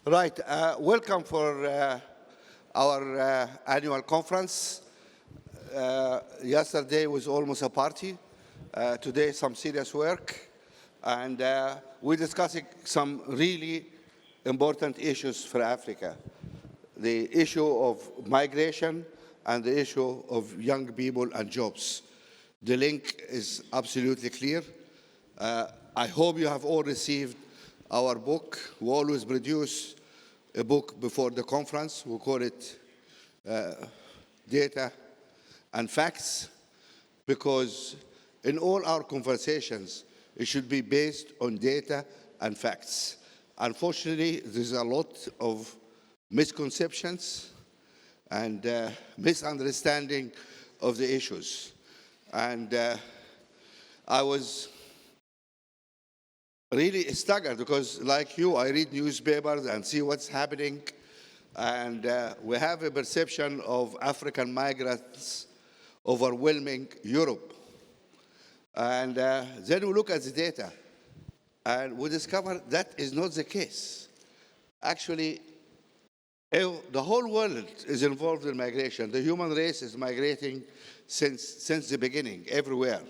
Right. Welcome for our annual conference. Yesterday was almost a party. Today, some serious work. And we're discussing some really important issues for Africa. The issue of migration and the issue of young people and jobs. The link is absolutely clear. I hope you have all received our book. We always produce a book before the conference. We call it Data and Facts, because in all our conversations, it should be based on data and facts. Unfortunately, there's a lot of misconceptions and misunderstanding of the issues. And I was really staggered because, like you, I read newspapers and see what's happening. And we have a perception of African migrants overwhelming Europe. And then we look at the data, and we discover that is not the case. Actually, the whole world is involved in migration. The human race is migrating since the beginning, everywhere.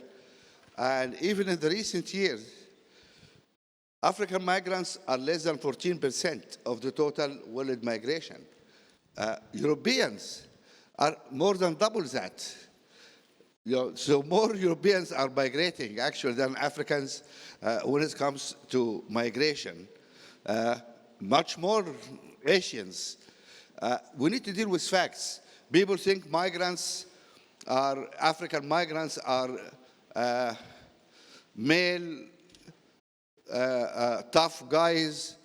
And even in the recent years, African migrants are less than 14% of the total world migration. Europeans are more than double that. So more Europeans are migrating, actually, than Africans when it comes to migration. Much more Asians. We need to deal with facts. People think African migrants are male, tough guys,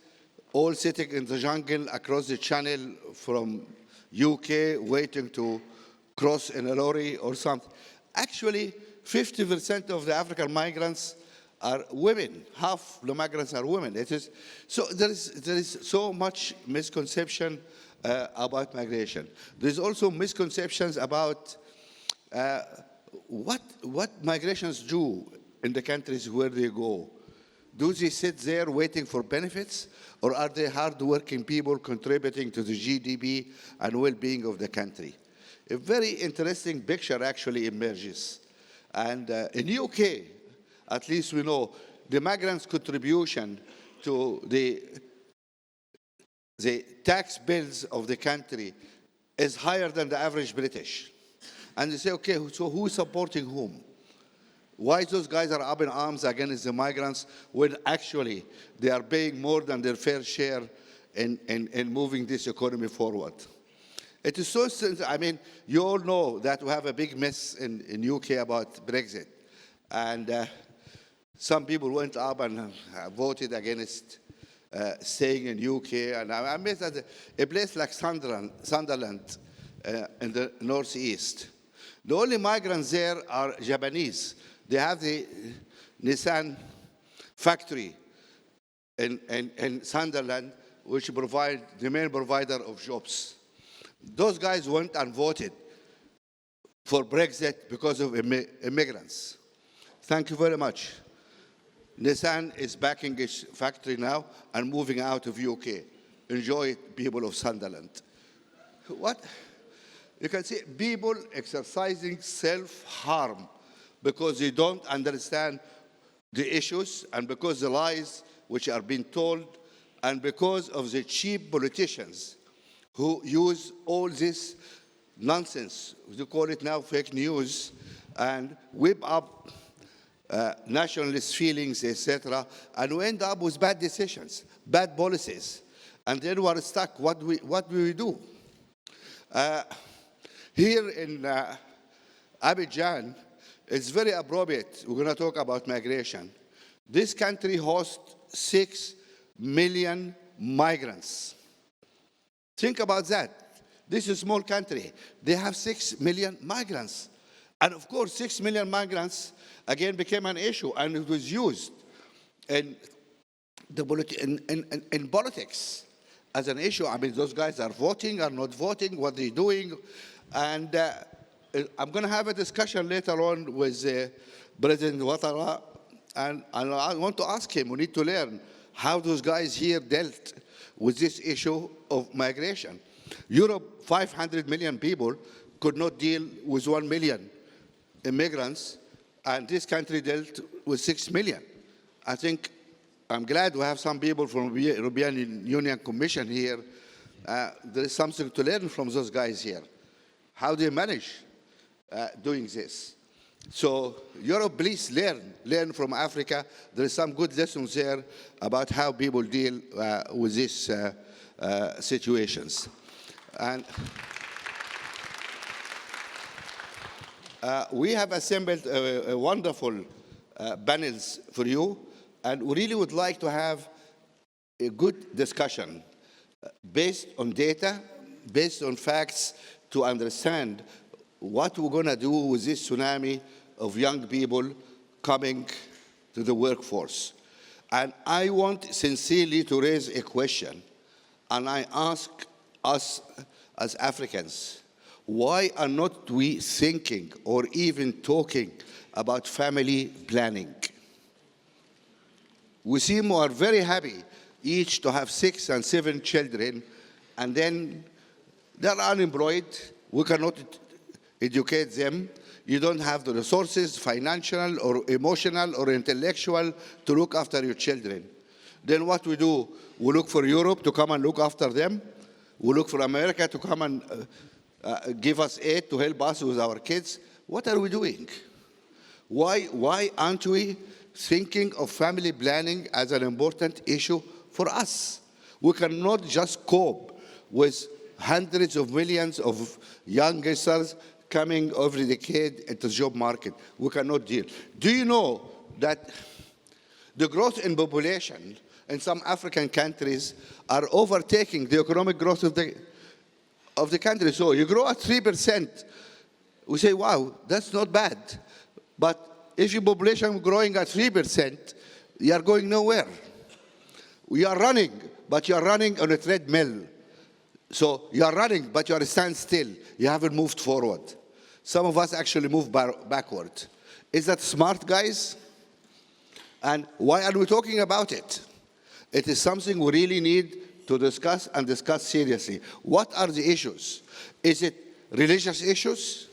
all sitting in the jungle across the channel from UK, waiting to cross in a lorry or something. Actually, 50% of the African migrants are women. Half the migrants are women. So there is so much misconception about migration. There's also misconceptions about what migrations do in the countries where they go. Do they sit there waiting for benefits, or are they hard-working people contributing to the GDP and well-being of the country? A very interesting picture actually emerges. And in UK, at least we know, the migrants' contribution to the tax bills of the country is higher than the average British. And they say, okay, so who's supporting whom? Why those guys are up in arms against the migrants when actually they are paying more than their fair share in moving this economy forward? It is so simple. I mean, you all know that we have a big mess in UK about Brexit. And some people went up and voted against staying in UK. And I met at a place like Sunderland in the northeast. The only migrants there are Japanese. They have the Nissan factory in Sunderland, which provide the main provider of jobs. Those guys went and voted for Brexit because of immigrants. Thank you very much. Nissan is backing its factory now and moving out of UK. Enjoy it, people of Sunderland. What? You can see people exercising self-harm because they don't understand the issues and because the lies which are being told and because of the cheap politicians who use all this nonsense, we call it now fake news, and whip up nationalist feelings, etc., and we end up with bad decisions, bad policies. And then we're stuck. What do we do? Here in Abidjan, it's very appropriate. We're going to talk about migration. This country hosts 6 million migrants. Think about that. This is a small country. They have 6 million migrants. And of course, 6 million migrants, again, became an issue, and it was used in politics as an issue. I mean, those guys are voting, are not voting, what they're doing. And I'm going to have a discussion later on with President Ouattara, and I want to ask him, we need to learn how those guys here dealt with this issue of migration. Europe, 500 million people, could not deal with 1 million immigrants, and this country dealt with 6 million. I think I'm glad we have some people from the European Union Commission here. There is something to learn from those guys here. How they manage doing this. So Europe, please learn from Africa. There is some good lessons there about how people deal with these situations. And we have assembled a wonderful panels for you, and we really would like to have a good discussion based on data, based on facts, to understand what we're going to do with this tsunami of young people coming to the workforce. And I want sincerely to raise a question, and I ask us as Africans, why are not we thinking or even talking about family planning? We seem we are very happy each to have 6 and 7 children, and then they're unemployed. We cannot educate them. You don't have the resources, financial or emotional or intellectual, to look after your children. Then what we do? We look for Europe to come and look after them. We look for America to come and give us aid to help us with our kids. What are we doing? Why aren't we thinking of family planning as an important issue for us? We cannot just cope with hundreds of millions of youngsters coming every decade into the job market. We cannot deal. Do you know that the growth in population in some African countries are overtaking the economic growth of the country? So you grow at 3%. We say, wow, that's not bad. But if your population is growing at 3%, you are going nowhere. We are running, but you are running on a treadmill. So you are running, but you are standing still. You haven't moved forward. Some of us actually move backward. Is that smart, guys? And why are we talking about it? It is something we really need to discuss, and discuss seriously. What are the issues? Is it religious issues?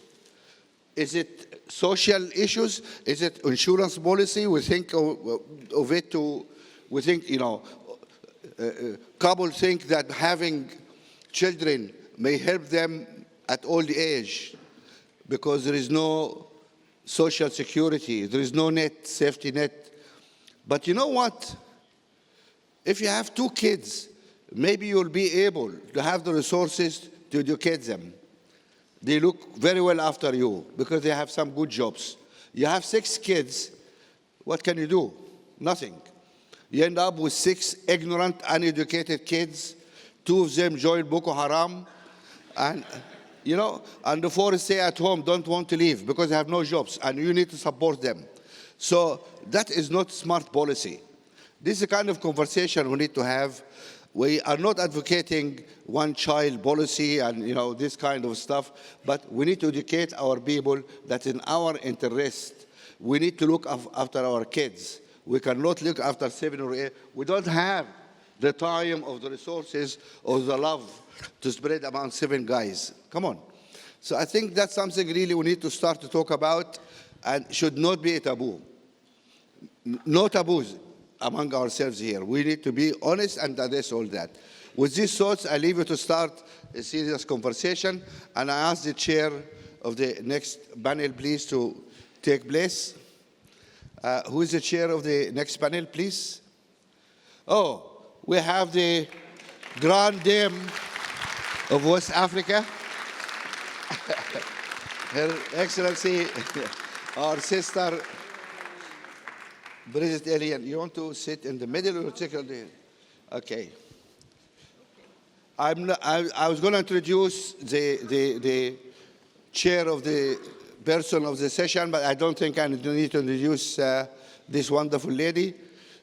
Is it social issues? Is it insurance policy? We think of it to, we think, couples think that having children may help them at old age because there is no social security, there is no safety net. But you know what? If you have 2 kids, maybe you'll be able to have the resources to educate them. They look very well after you because they have some good jobs. You have 6 kids, what can you do? Nothing. You end up with 6 ignorant, uneducated kids. 2 of them join Boko Haram, and and the 4 stay at home, don't want to leave because they have no jobs, and you need to support them. So that is not smart policy. This is the kind of conversation we need to have. We are not advocating one-child policy and this kind of stuff, but we need to educate our people that in our interest, we need to look after our kids. We cannot look after 7 or 8. We don't have the time or the resources or the love to spread among 7 guys. Come on. So I think that's something really we need to start to talk about, and should not be a taboo. No taboos among ourselves here. We need to be honest and address all that. With these thoughts, I leave you to start a serious conversation, and I ask the chair of the next panel, please, to take place. Who is the chair of the next panel, please? Oh, we have the Grand Dame of West Africa, Her Excellency, our sister, Bridget Elian. You want to sit in the middle or take the? Okay. I was going to introduce the chair of the person of the session, but I don't think I need to introduce this wonderful lady.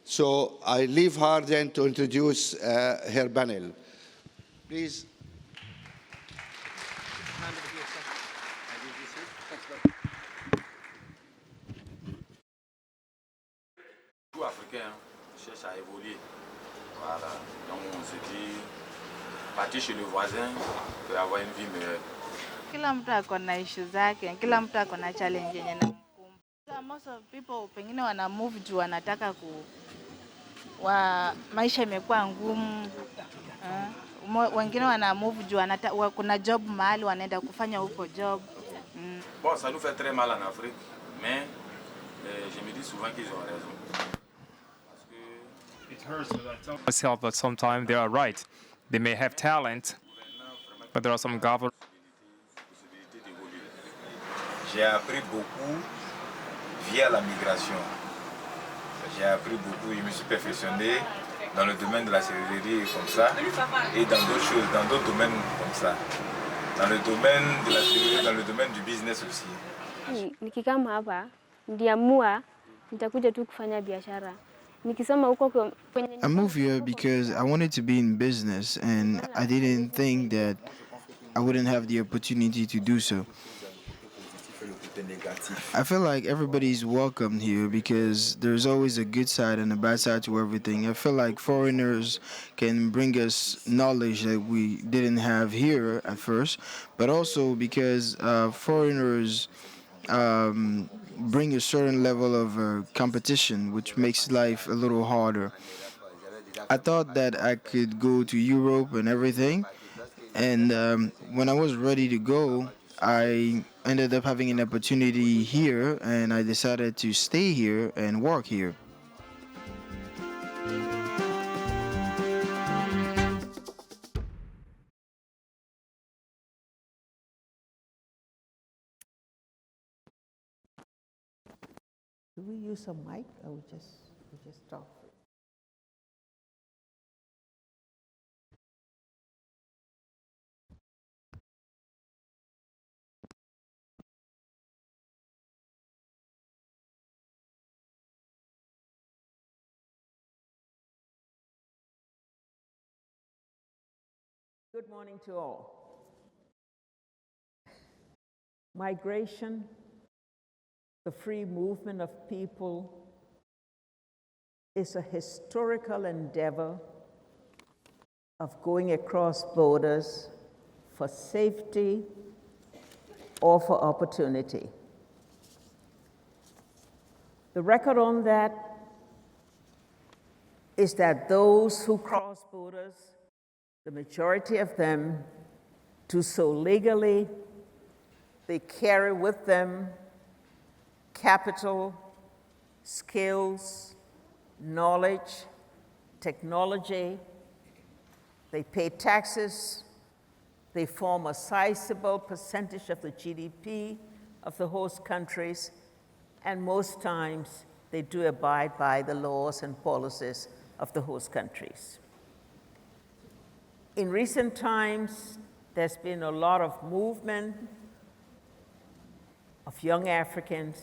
So I leave her then to introduce her panel. Please. Tout Africain cherche à évoluer. Voilà. Donc on se dit, partir chez le voisin pour avoir une vie meilleure. Kila mtu ako na issue zake, kila mtu ako na challenge yenye namkumba. Most of people pengine wana move juu wanataka maisha imekuwa ngumu. Wengine wana move juu kuna job mahali wanaenda kufanya huko job. Bon, ça nous fait très mal en Afrique, mais je me dis souvent qu'ils ont raison. It hurts that I tell myself that sometimes they are right. They may have talent, but there are some government. J'ai appris beaucoup via la migration. J'ai appris beaucoup, je me suis perfectionné dans le domaine de la serrurerie comme ça, et dans d'autres choses, dans d'autres domaines comme ça. Dans le domaine de la serrurerie, dans le domaine du business aussi. Nikikama hapa, ndiamua nitakuja tu kufanya biashara. Nikisoma huko kwenye I moved here because I wanted to be in business and I didn't think that I wouldn't have the opportunity to do so. I feel like everybody's welcome here because there's always a good side and a bad side to everything. I feel like foreigners can bring us knowledge that we didn't have here at first, but also because foreigners bring a certain level of competition, which makes life a little harder. I thought that I could go to Europe and everything, and when I was ready to go, I ended up having an opportunity here, and I decided to stay here and work here. Do we use a mic or we just talk? Good morning to all. Migration, the free movement of people, is a historical endeavor of going across borders for safety or for opportunity. The record on that is that those who cross borders, the majority of them do so legally. They carry with them capital, skills, knowledge, technology. They pay taxes. They form a sizable percentage of the GDP of the host countries, and most times they do abide by the laws and policies of the host countries. In recent times, there's been a lot of movement of young Africans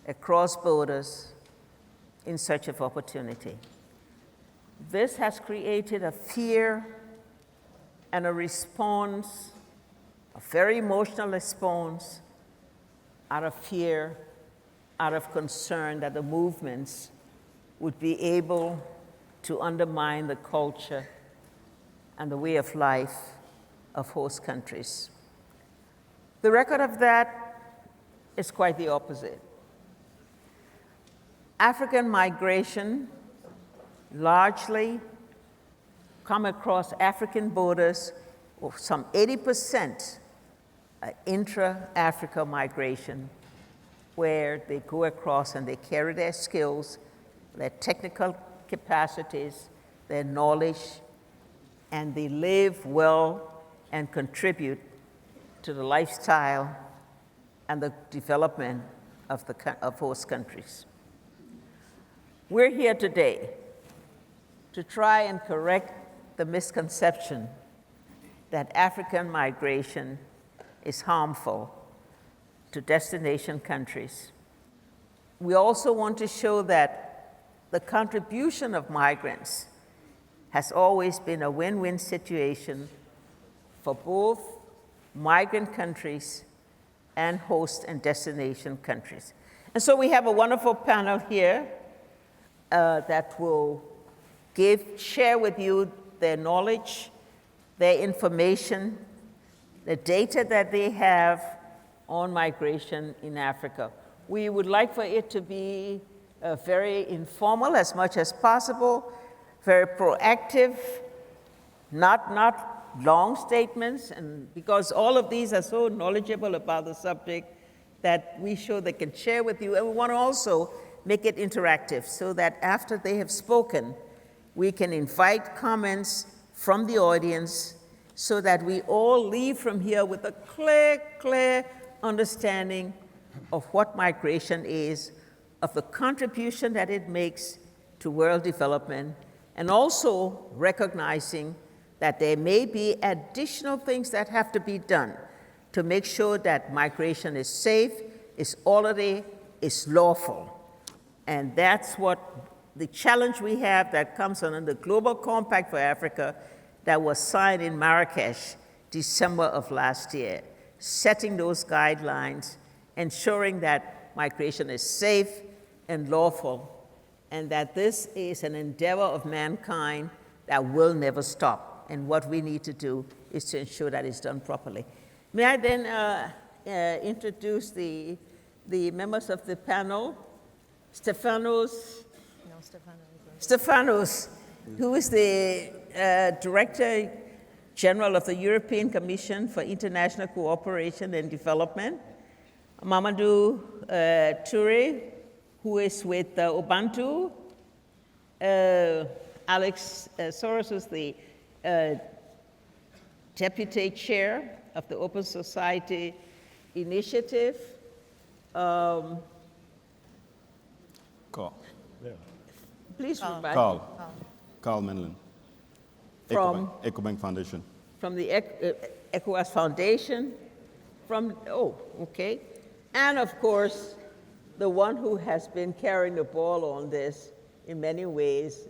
across borders in search of opportunity. This has created a fear and a response, a very emotional response, out of fear, out of concern that the movements would be able to undermine the culture and the way of life of host countries. The record of that is quite the opposite. African migration largely come across African borders, or some 80% intra-Africa migration, where they go across and they carry their skills, their technical capacities, their knowledge, and they live well and contribute to the lifestyle and the development of host countries. We're here today to try and correct the misconception that African migration is harmful to destination countries. We also want to show that the contribution of migrants has always been a win-win situation for both migrant countries and host and destination countries. And so we have a wonderful panel here that will share with you their knowledge, their information, the data that they have on migration in Africa. We would like for it to be very informal as much as possible, very proactive, not long statements, and because all of these are so knowledgeable about the subject that we show they can share with you. And we want to also make it interactive so that after they have spoken, we can invite comments from the audience so that we all leave from here with a clear understanding of what migration is, of the contribution that it makes to world development, and also recognizing that there may be additional things that have to be done to make sure that migration is safe, is orderly, is lawful. And that's what the challenge we have that comes under the Global Compact for Africa that was signed in Marrakesh, December of last year, setting those guidelines, ensuring that migration is safe and lawful, and that this is an endeavor of mankind that will never stop. And what we need to do is to ensure that it's done properly. May I then introduce the members of the panel? Stefanos, who is the Director General of the European Commission for International Cooperation and Development. Mamadou Toure, who is with Ubuntu. Alex Soros, who's the Deputy Chair of the Open Society Initiative. Carl. Please provide. Carl Manlan. From Ecobank Foundation. From the ECOWAS Foundation. Okay. And of course, the one who has been carrying the ball on this in many ways,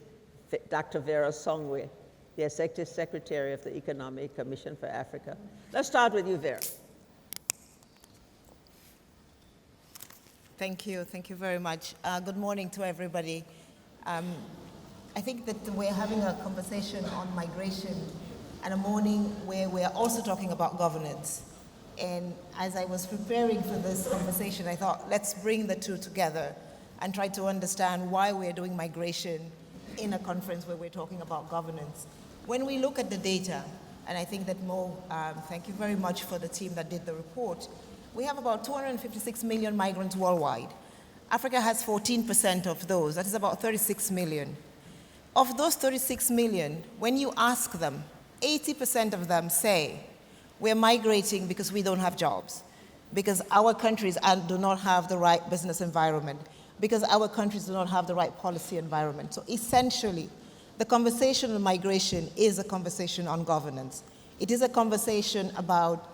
Dr. Vera Songwe, the Executive Secretary of the Economic Commission for Africa. Let's start with you, Vera. Thank you very much. Good morning to everybody. I think that we're having a conversation on migration and a morning where we're also talking about governance. And as I was preparing for this conversation, I thought, let's bring the two together and try to understand why we're doing migration in a conference where we're talking about governance. When we look at the data, and I think that Mo, thank you very much for the team that did the report, we have about 256 million migrants worldwide. Africa has 14% of those, that is about 36 million. Of those 36 million, when you ask them, 80% of them say, we're migrating because we don't have jobs, because our countries do not have the right business environment, because our countries do not have the right policy environment. So essentially, the conversation on migration is a conversation on governance. It is a conversation about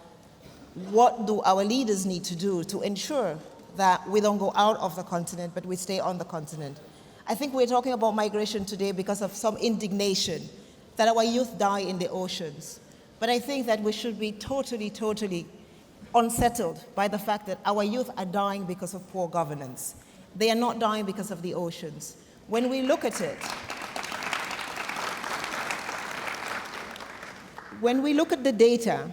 what do our leaders need to do to ensure that we don't go out of the continent, but we stay on the continent. I think we're talking about migration today because of some indignation that our youth die in the oceans. But I think that we should be totally unsettled by the fact that our youth are dying because of poor governance. They are not dying because of the oceans. When we look at it, when we look at the data,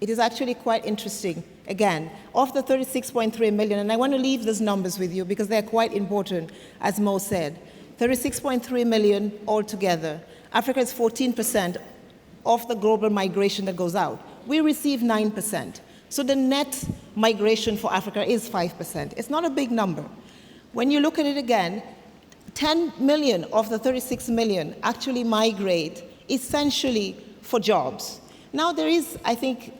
it is actually quite interesting. Again, of the 36.3 million, and I want to leave these numbers with you because they're quite important, as Mo said. 36.3 million altogether. Africa is 14% of the global migration that goes out. We receive 9%. So the net migration for Africa is 5%. It's not a big number. When you look at it again, 10 million of the 36 million actually migrate essentially for jobs. Now there is, I think,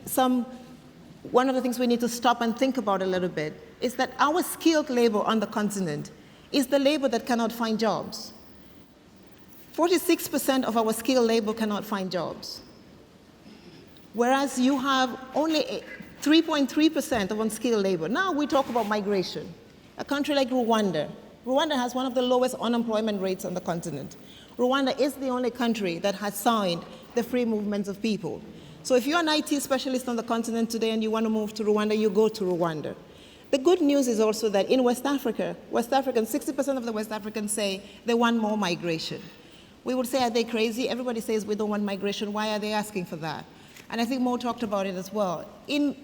one of the things we need to stop and think about a little bit is that our skilled labor on the continent is the labor that cannot find jobs. 46% of our skilled labor cannot find jobs. Whereas you have only 3.3% of unskilled labor. Now we talk about migration. A country like Rwanda. Rwanda has one of the lowest unemployment rates on the continent. Rwanda is the only country that has signed the free movements of people. So if you're an IT specialist on the continent today and you want to move to Rwanda, you go to Rwanda. The good news is also that in West Africans, 60% of the West Africans say they want more migration. we would say, are they crazy? Everybody says we don't want migration. Why are they asking for that? And I think Mo talked about it as well. In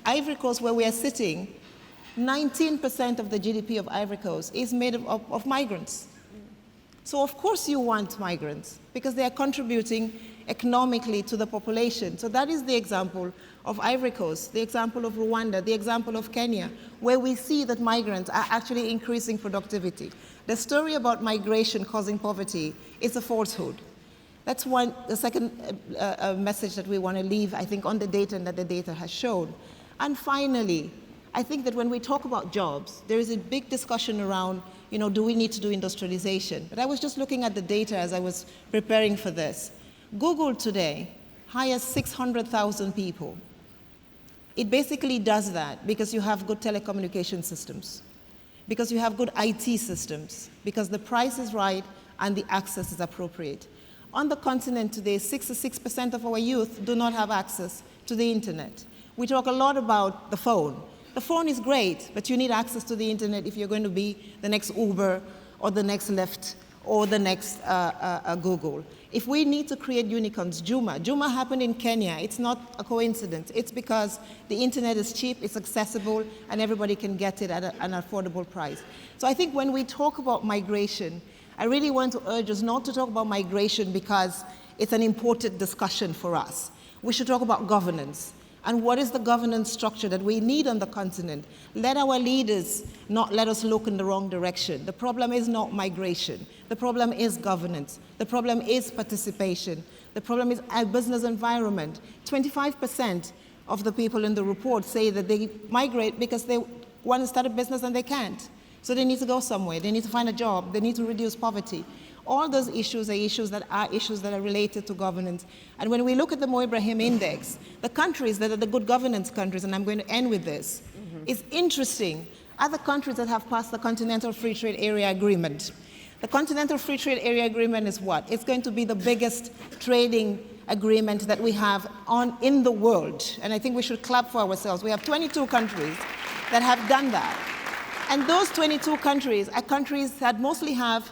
Ivory Coast, where we are sitting, 19% of the GDP of Ivory Coast is made of migrants. So of course you want migrants, because they are contributing economically to the population. So that is the example of Ivory Coast, the example of Rwanda, the example of Kenya, where we see that migrants are actually increasing productivity. The story about migration causing poverty is a falsehood. That's the second message that we want to leave, I think, on the data and that the data has shown. And finally, I think that when we talk about jobs, there is a big discussion around, do we need to do industrialization? But I was just looking at the data as I was preparing for this. Google today hires 600,000 people. It basically does that because you have good telecommunication systems, because you have good IT systems, because the price is right and the access is appropriate. On the continent today, 66% of our youth do not have access to the internet. We talk a lot about the phone. The phone is great, but you need access to the internet if you're going to be the next Uber or the next Lyft or the next Google. If we need to create unicorns, Juma happened in Kenya. It's not a coincidence. It's because the internet is cheap, it's accessible, and everybody can get it at an affordable price. So I think when we talk about migration, I really want to urge us not to talk about migration because it's an important discussion for us. We should talk about governance. And what is the governance structure that we need on the continent? Let our leaders not let us look in the wrong direction. The problem is not migration. The problem is governance. The problem is participation. The problem is our business environment. 25% of the people in the report say that they migrate because they want to start a business and they can't. So they need to go somewhere. They need to find a job. They need to reduce poverty. All those issues are issues that are related to governance. And when we look at the Mo Ibrahim Index, the countries that are the good governance countries, and I'm going to end with this, it's interesting. Other countries that have passed the Continental Free Trade Area Agreement. The Continental Free Trade Area Agreement is what? It's going to be the biggest trading agreement that we have in the world. And I think we should clap for ourselves. We have 22 countries that have done that. And those 22 countries are countries that mostly have,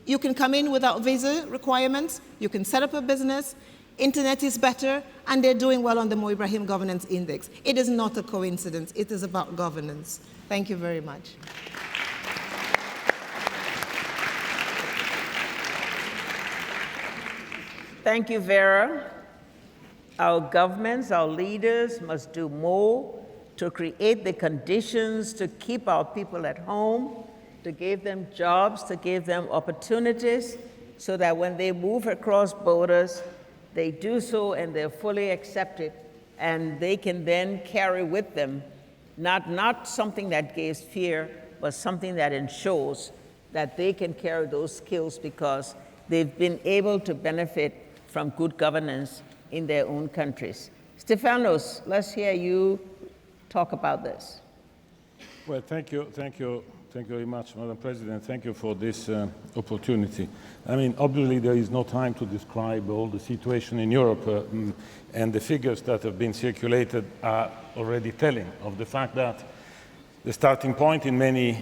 you can come in without visa requirements, you can set up a business, internet is better, and they're doing well on the Mo Ibrahim Governance Index. It is not a coincidence, it is about governance. Thank you very much. Thank you, Vera. Our governments, our leaders must do more to create the conditions to keep our people at home, to give them jobs, to give them opportunities, so that when they move across borders, they do so and they're fully accepted, and they can then carry with them not something that gives fear, but something that ensures that they can carry those skills because they've been able to benefit from good governance in their own countries. Stefano, let's hear you talk about this. Well, thank you very much, Madam President. Thank you for this opportunity. I mean, obviously there is no time to describe all the situation in Europe, and the figures that have been circulated are already telling of the fact that the starting point in many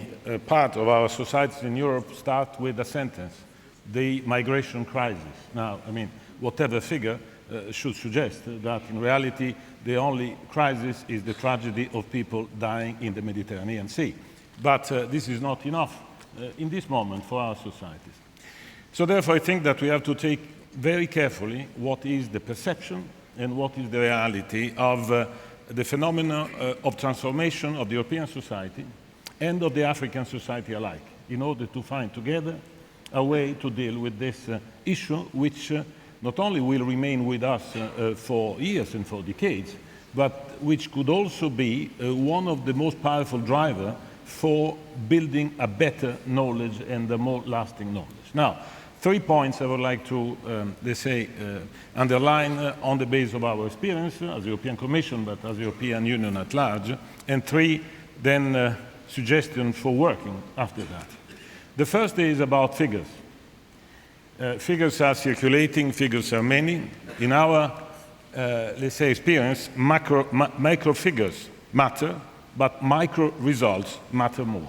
parts of our societies in Europe start with a sentence, the migration crisis. Now, I mean, whatever figure should suggest that in reality the only crisis is the tragedy of people dying in the Mediterranean Sea. But this is not enough in this moment for our societies. So therefore I think that we have to take very carefully what is the perception and what is the reality of the phenomena of transformation of the European society and of the African society alike, in order to find together a way to deal with this issue, which not only will remain with us for years and for decades, but which could also be one of the most powerful drivers for building a better knowledge and a more lasting knowledge. Now, 3 points I would like to, underline on the basis of our experience as European Commission, but as European Union at large, and 3 then suggestions for working after that. The first is about figures. Figures are circulating, figures are many. In our, experience, micro figures matter, but micro results matter more.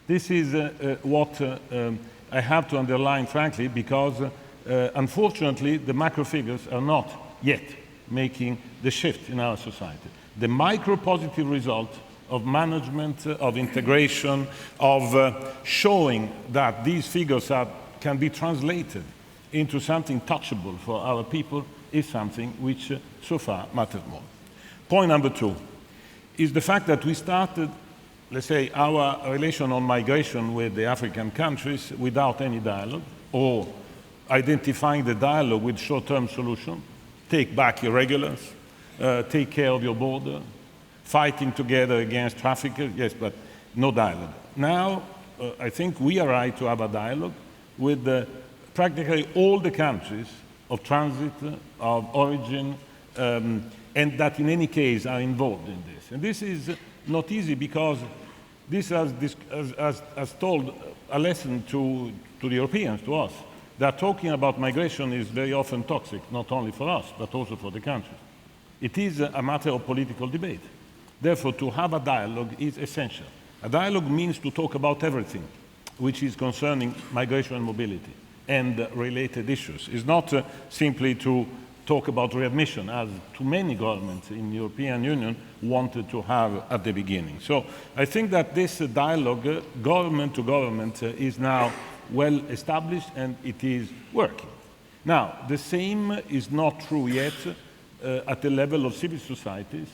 This is what I have to underline, frankly, because unfortunately, the macro figures are not yet making the shift in our society. The micro positive result of management, of integration, of showing that these figures can be translated into something touchable for our people is something which so far matters more. Point number 2 is the fact that we started, let's say, our relation on migration with the African countries without any dialogue, or identifying the dialogue with short-term solution, take back irregulars, take care of your border, fighting together against traffickers, yes, but no dialogue. Now, I think we are right to have a dialogue with practically all the countries of transit, of origin, and that in any case are involved in this. And this is not easy because this has told a lesson to the Europeans, to us, that talking about migration is very often toxic, not only for us, but also for the countries. It is a matter of political debate. Therefore, to have a dialogue is essential. A dialogue means to talk about everything which is concerning migration and mobility and related issues. It's not simply to talk about readmission, as too many governments in the European Union wanted to have at the beginning. So I think that this dialogue, government to government, is now well established and it is working. Now, the same is not true yet at the level of civil societies,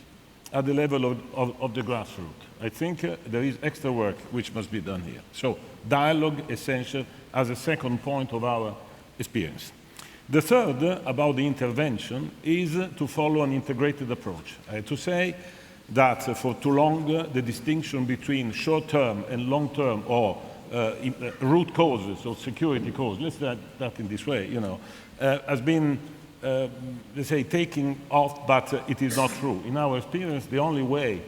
at the level of the grassroots. I think there is extra work which must be done here. So dialogue essential as a second point of our experience. The third, about the intervention, is to follow an integrated approach. I have to say that for too long, the distinction between short-term and long-term, or root causes or security causes, let's say that in this way, has been, let's say, taking off, but it is not true. In our experience, the only way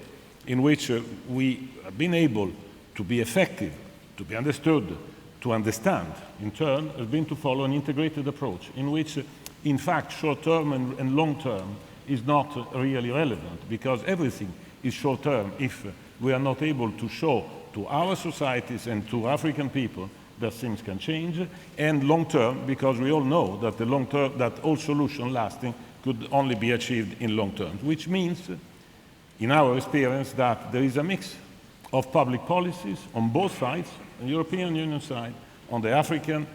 in which we have been able to be effective, to be understood, to understand, in turn, has been to follow an integrated approach in which, in fact, short-term and long-term is not really relevant, because everything is short-term if we are not able to show to our societies and to African people that things can change, and long-term because we all know that the long-term, that all solution lasting could only be achieved in long term, which means, in our experience, that there is a mix of public policies on both sides, on the European Union side, on the African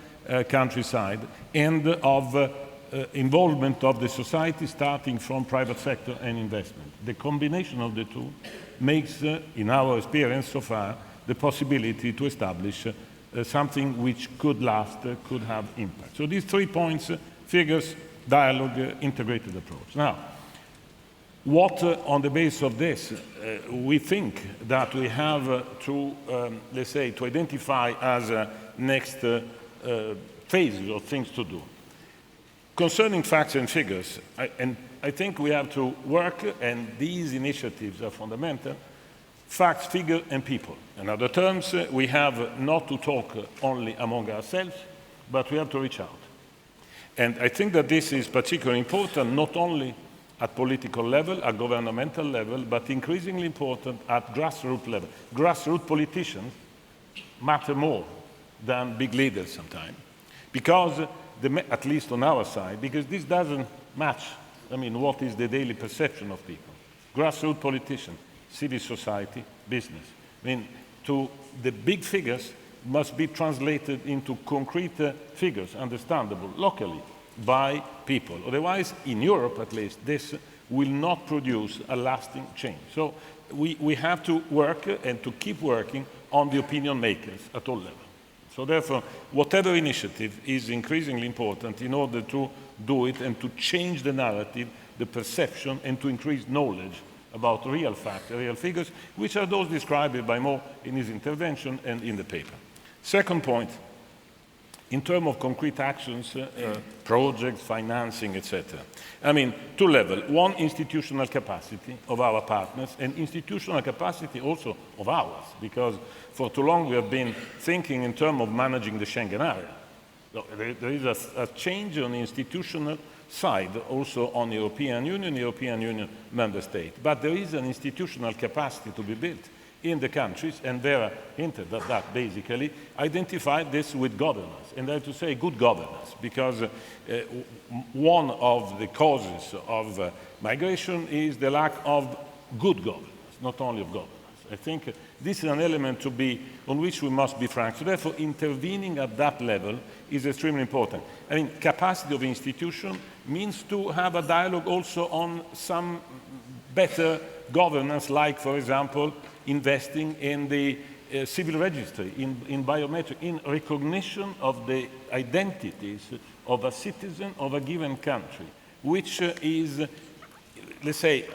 country side, and of involvement of the society starting from private sector and investment. The combination of the two makes, in our experience so far, the possibility to establish something which could last, could have impact. So these 3 points, figures, dialogue, integrated approach. Now, what on the basis of this we think that we have to, let's say, to identify as next phases of things to do. Concerning facts and figures, I think we have to work, and these initiatives are fundamental, facts, figure, and people. In other terms, we have not to talk only among ourselves, but we have to reach out. And I think that this is particularly important, not only at political level, at governmental level, but increasingly important at grassroots level. Grassroots politicians matter more than big leaders sometimes, because, at least on our side, because this doesn't match, what is the daily perception of people. Grassroots politicians, civil society, business. To the big figures must be translated into concrete figures, understandable locally by people. Otherwise, in Europe at least, this will not produce a lasting change. So we have to work and to keep working on the opinion makers at all levels. So therefore, whatever initiative is increasingly important in order to do it and to change the narrative, the perception, and to increase knowledge about real facts, real figures, which are those described by Mo in his intervention and in the paper. Second point, in terms of concrete actions, projects, financing, etc. Two levels. One, institutional capacity of our partners, and institutional capacity also of ours, because for too long we have been thinking in terms of managing the Schengen area. So there is a change on the institutional side, also on the European Union member state. But there is an institutional capacity to be built in the countries, and Vera hinted at that basically, identify this with governance. And I have to say good governance, because one of the causes of migration is the lack of good governance, not only of governance. I think this is an element on which we must be frank. So therefore, intervening at that level is extremely important. I mean, capacity of institution means to have a dialogue also on some better governance, like, for example, investing in the civil registry, in biometric, in recognition of the identities of a citizen of a given country, which is, let's say,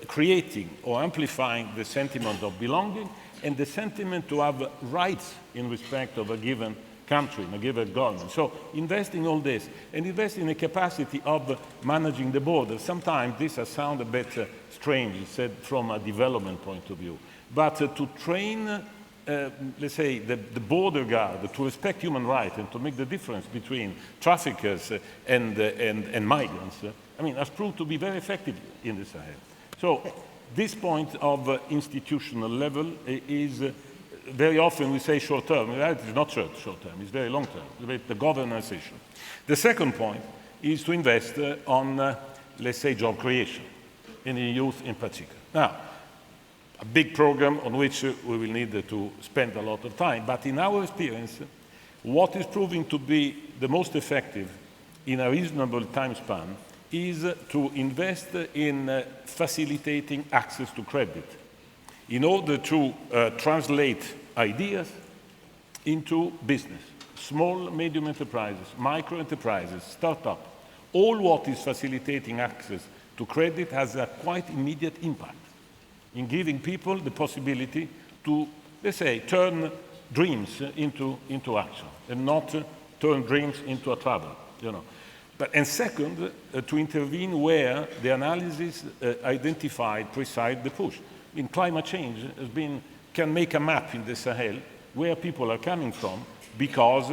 creating or amplifying the sentiment of belonging and the sentiment to have rights in respect of a given country, in a given government. So investing all this and investing in the capacity of managing the borders. Sometimes this has sounded a bit strange, said from a development point of view. But to train, let's say, the border guard to respect human rights and to make the difference between traffickers and migrants, I mean, has proved to be very effective in the Sahel. So this point of institutional level is very often we say short term. In reality, it's not short term, it's very long term, the governance issue. The second point is to invest on, let's say, job creation, in the youth in particular. Now, a big program on which we will need to spend a lot of time, but in our experience, what is proving to be the most effective in a reasonable time span is to invest in facilitating access to credit in order to translate ideas into business, small, medium enterprises, micro enterprises, startup. All what is facilitating access to credit has a quite immediate impact in giving people the possibility to, let's say, turn dreams into action and not turn dreams into a trouble, you know. And second, to intervene where the analysis identified precise the push. In climate change can make a map in the Sahel where people are coming from because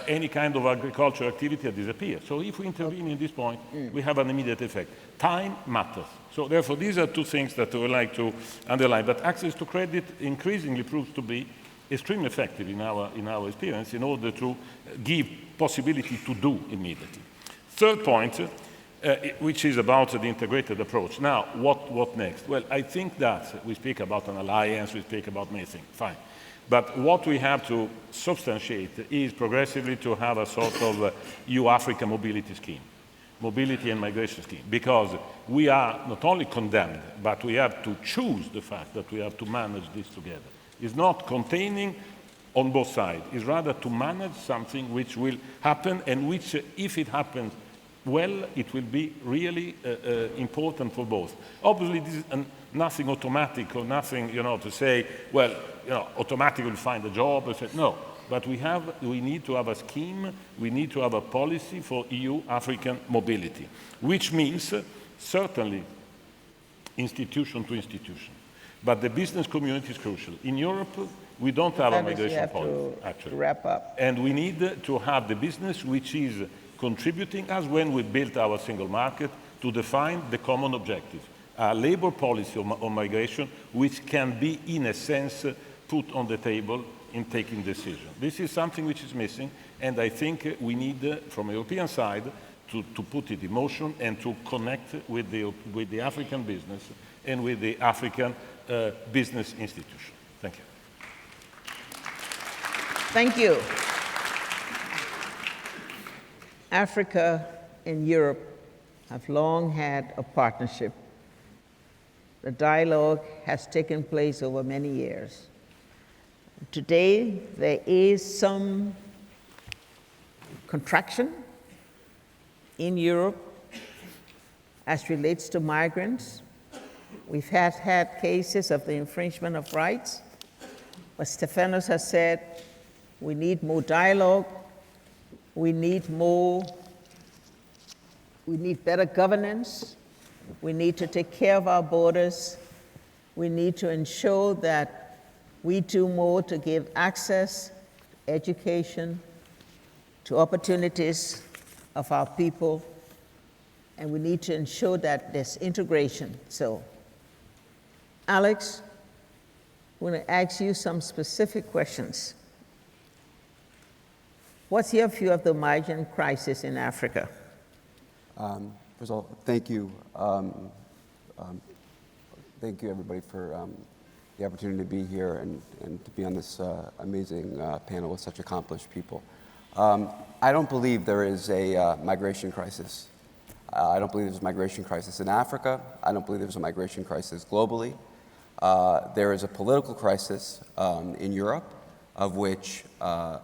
any kind of agricultural activity disappears. So if we intervene in this point, we have an immediate effect. Time matters. So therefore, these are two things that I would like to underline. But access to credit increasingly proves to be extremely effective in our experience in order to give possibility to do immediately. Third point, which is about the integrated approach. Now, what next? Well, I think that we speak about an alliance, we speak about many things, fine. But what we have to substantiate is progressively to have a sort of EU-Africa mobility scheme, mobility and migration scheme, because we are not only condemned, but we have to choose the fact that we have to manage this together. It's not containing on both sides. It's rather to manage something which will happen and which, if it happens well, it will be really important for both. Obviously, this is nothing automatic or nothing, to say, well, automatically we'll find a job. No, but we need to have a scheme, we need to have a policy for EU-African mobility, which means certainly institution to institution. But the business community is crucial. In Europe, we don't have a migration policy, actually. To wrap up. And we need to have the business which is contributing, as when we built our single market, to define the common objective, a labor policy on migration which can be, in a sense, put on the table in taking decisions. This is something which is missing, and I think we need, from the European side, to put it in motion and to connect with the African business and with the African business institution. Thank you. Thank you. Africa and Europe have long had a partnership. The dialogue has taken place over many years. Today, there is some contraction in Europe as relates to migrants. We've had cases of the infringement of rights, but Stefano has said we need more dialogue, we need better governance, we need to take care of our borders, we need to ensure that we do more to give access, education, to opportunities of our people, and we need to ensure that there's integration. So, Alex, I'm going to ask you some specific questions. What's your view of the migrant crisis in Africa? First of all, thank you. Thank you, everybody, for the opportunity to be here and to be on this amazing panel with such accomplished people. I don't believe there is a migration crisis. I don't believe there's a migration crisis in Africa. I don't believe there's a migration crisis globally. There is a political crisis in Europe, of which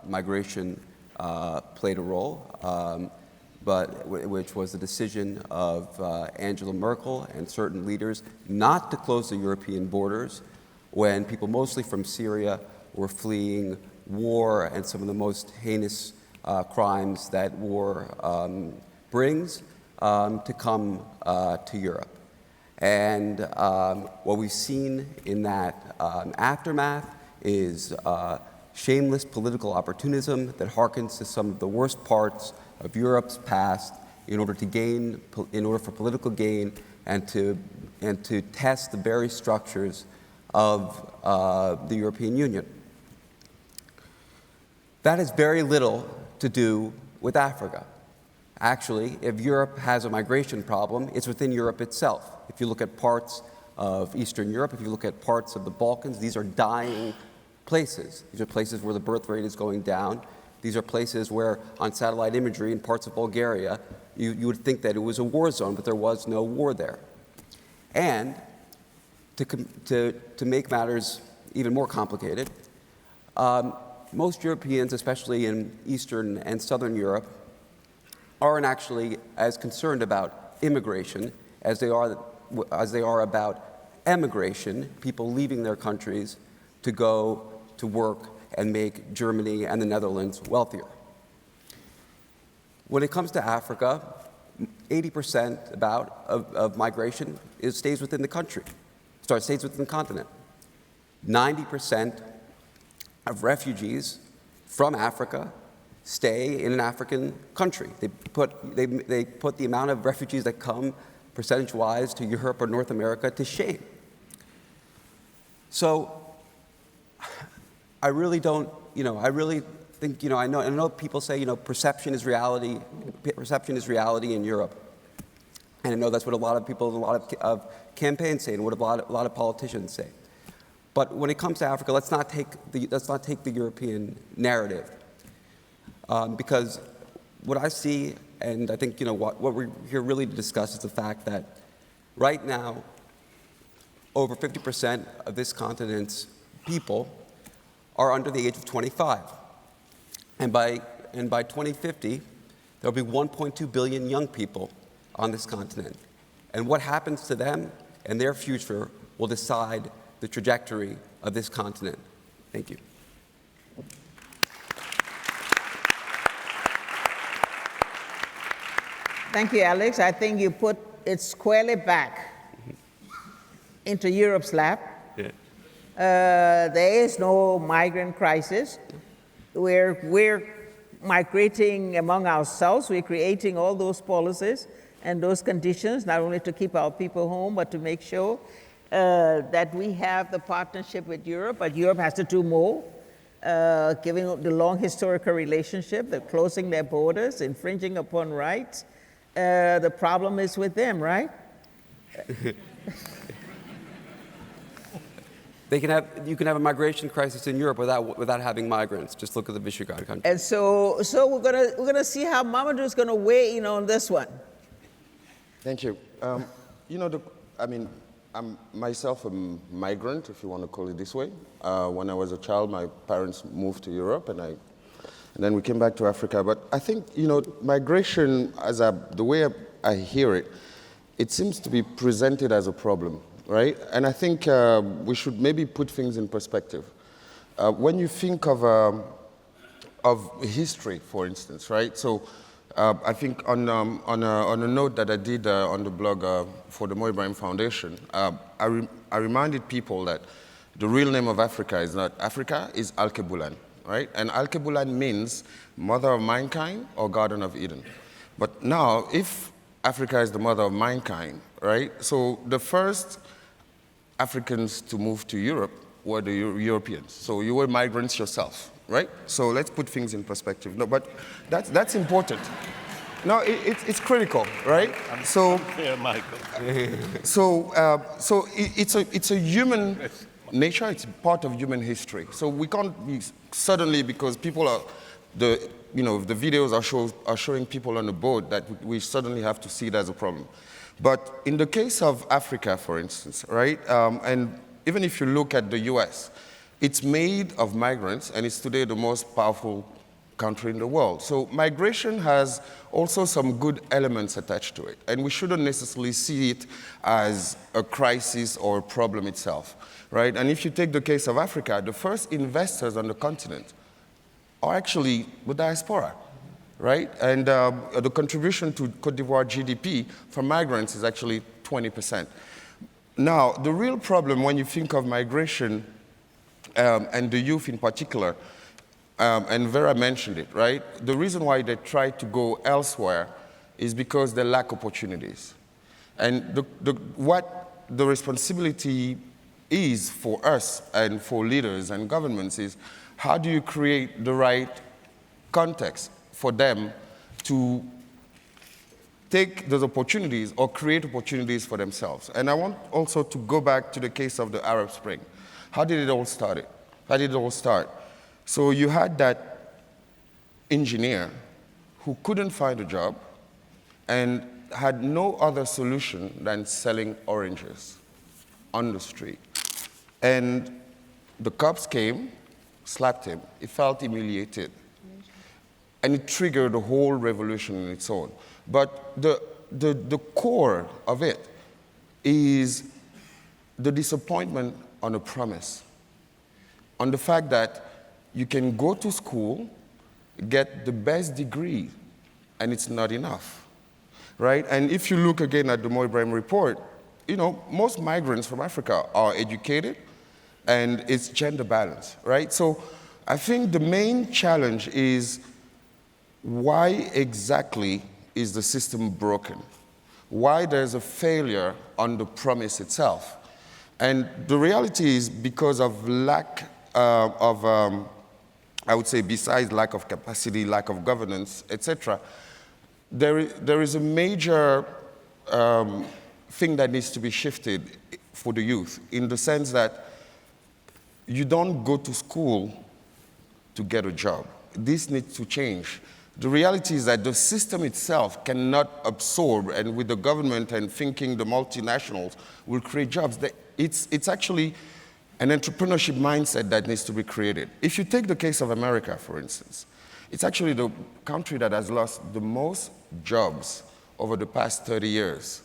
migration played a role, but which was the decision of Angela Merkel and certain leaders not to close the European borders when people mostly from Syria were fleeing war and some of the most heinous crimes that war brings to come to Europe. And what we've seen in that aftermath is shameless political opportunism that harkens to some of the worst parts of Europe's past in order for political gain and to test the very structures of the European Union. That has very little to do with Africa. Actually, if Europe has a migration problem, it's within Europe itself. If you look at parts of Eastern Europe, if you look at parts of the Balkans, these are dying places. These are places where the birth rate is going down. These are places where, on satellite imagery in parts of Bulgaria, you would think that it was a war zone, but there was no war there. And to make matters even more complicated, most Europeans, especially in Eastern and Southern Europe, aren't actually as concerned about immigration as they are about emigration, people leaving their countries to go to work and make Germany and the Netherlands wealthier. When it comes to Africa, 80% of migration stays within the country, stays within the continent. 90% of refugees from Africa stay in an African country. They put the amount of refugees that come percentage-wise to Europe or North America to shame. So I really don't, I really think, I know people say, perception is reality in Europe. And I know that's what a lot of people, a lot of campaigns say and what a lot of politicians say. But when it comes to Africa, let's not take the European narrative. Because what I see, and I think what we're here really to discuss is the fact that right now, over 50% of this continent's people are under the age of 25. And by 2050, there'll be 1.2 billion young people on this continent. And what happens to them and their future will decide the trajectory of this continent. Thank you. Thank you, Alex. I think you put it squarely back into Europe's lap. Yeah. There is no migrant crisis. We're migrating among ourselves. We're creating all those policies and those conditions, not only to keep our people home, but to make sure that we have the partnership with Europe. But Europe has to do more, given the long historical relationship, they're closing their borders, infringing upon rights. The problem is with them, right? You can have a migration crisis in Europe without having migrants. Just look at the Visegrad countries. And so we're gonna see how Mamadou is gonna weigh in on this one. Thank you. I'm myself a migrant, if you want to call it this way. When I was a child, my parents moved to Europe, and then we came back to Africa. But I think, migration, the way I hear it, it seems to be presented as a problem, right? And I think we should maybe put things in perspective. When you think of history, for instance, right? So I think on a note that I did on the blog for the Ibrahim Foundation, I reminded people that the real name of Africa is not Africa, is Al-Kebulan. Right? And Al-Kebulan means mother of mankind or Garden of Eden. But now, if Africa is the mother of mankind, right? So the first Africans to move to Europe were the Europeans. So you were migrants yourself, right? So let's put things in perspective. No, but that's important. No, it's critical, right? So, Michael. so it's a human nature. It's part of human history. So we can't be suddenly, because people are the videos are showing people on a boat, that we suddenly have to see it as a problem. But in the case of Africa, for instance, right, and even if you look at the US, it's made of migrants, and it's today the most powerful country in the world. So migration has also some good elements attached to it, and we shouldn't necessarily see it as a crisis or a problem itself, right? And if you take the case of Africa, the first investors on the continent are actually the diaspora, right? And the contribution to Côte d'Ivoire GDP from migrants is actually 20%. Now, the real problem when you think of migration, and the youth in particular, and Vera mentioned it, right? The reason why they try to go elsewhere is because they lack opportunities. And what the responsibility is for us and for leaders and governments is, how do you create the right context for them to take those opportunities or create opportunities for themselves? And I want also to go back to the case of the Arab Spring. How did it all start? How did it all start? So you had that engineer who couldn't find a job and had no other solution than selling oranges on the street. And the cops came, slapped him. He felt humiliated. And it triggered a whole revolution in its own. But the core of it is the disappointment on a promise, on the fact that you can go to school, get the best degree, and it's not enough, right? And if you look again at the Mo Ibrahim report, most migrants from Africa are educated, and it's gender balance, right? So I think the main challenge is, why exactly is the system broken? Why there's a failure on the promise itself? And the reality is because of lack I would say, besides lack of capacity, lack of governance, etc., there is a major thing that needs to be shifted for the youth, in the sense that you don't go to school to get a job. This needs to change. The reality is that the system itself cannot absorb, and with the government and thinking the multinationals will create jobs, it's actually an entrepreneurship mindset that needs to be created. If you take the case of America, for instance, it's actually the country that has lost the most jobs over the past 30 years.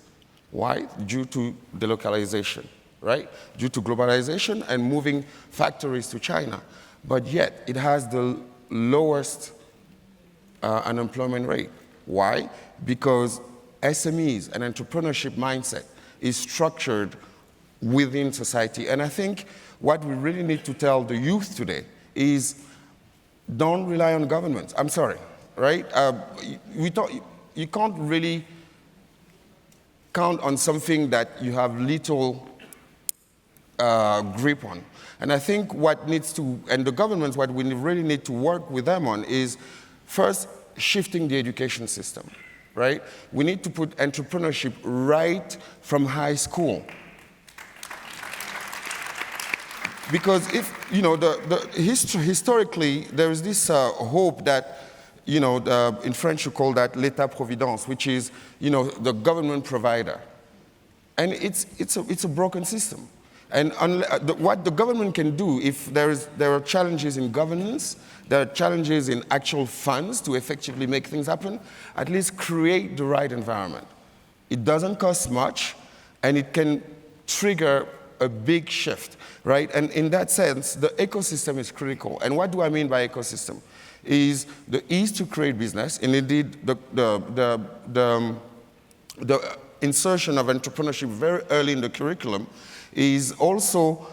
Why? Due to delocalization, right? Due to globalization and moving factories to China. But yet, it has the lowest unemployment rate. Why? Because SMEs and entrepreneurship mindset is structured within society. And I think what we really need to tell the youth today is, don't rely on governments. I'm sorry, right? You can't really count on something that you have little grip on. And I think what needs to, and the governments, what we really need to work with them on is, first, shifting the education system, right? We need to put entrepreneurship right from high school. Because if, historically, there is this hope that, in French you call that l'État-providence, which is, the government provider. And it's a broken system. And what the government can do, if there are challenges in governance, there are challenges in actual funds to effectively make things happen, at least create the right environment. It doesn't cost much, and it can trigger a big shift, right? And in that sense, the ecosystem is critical. And what do I mean by ecosystem? Is the ease to create business, and indeed the insertion of entrepreneurship very early in the curriculum is also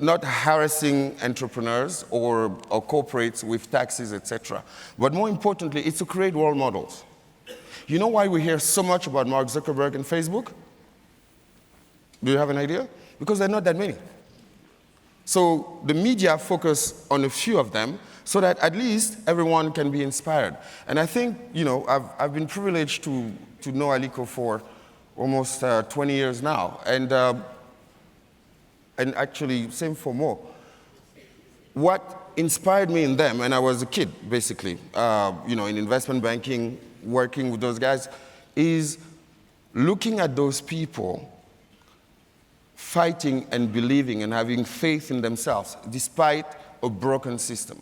not harassing entrepreneurs or corporates with taxes, etc. But more importantly, it's to create role models. You know why we hear so much about Mark Zuckerberg and Facebook? Do you have an idea? because there are not that many. So the media focus on a few of them so that at least everyone can be inspired. And I think, I've been privileged to know Aliko for almost 20 years now, and actually, same for Mo. What inspired me in them, and I was a kid, basically, in investment banking, working with those guys, is looking at those people fighting and believing and having faith in themselves, despite a broken system.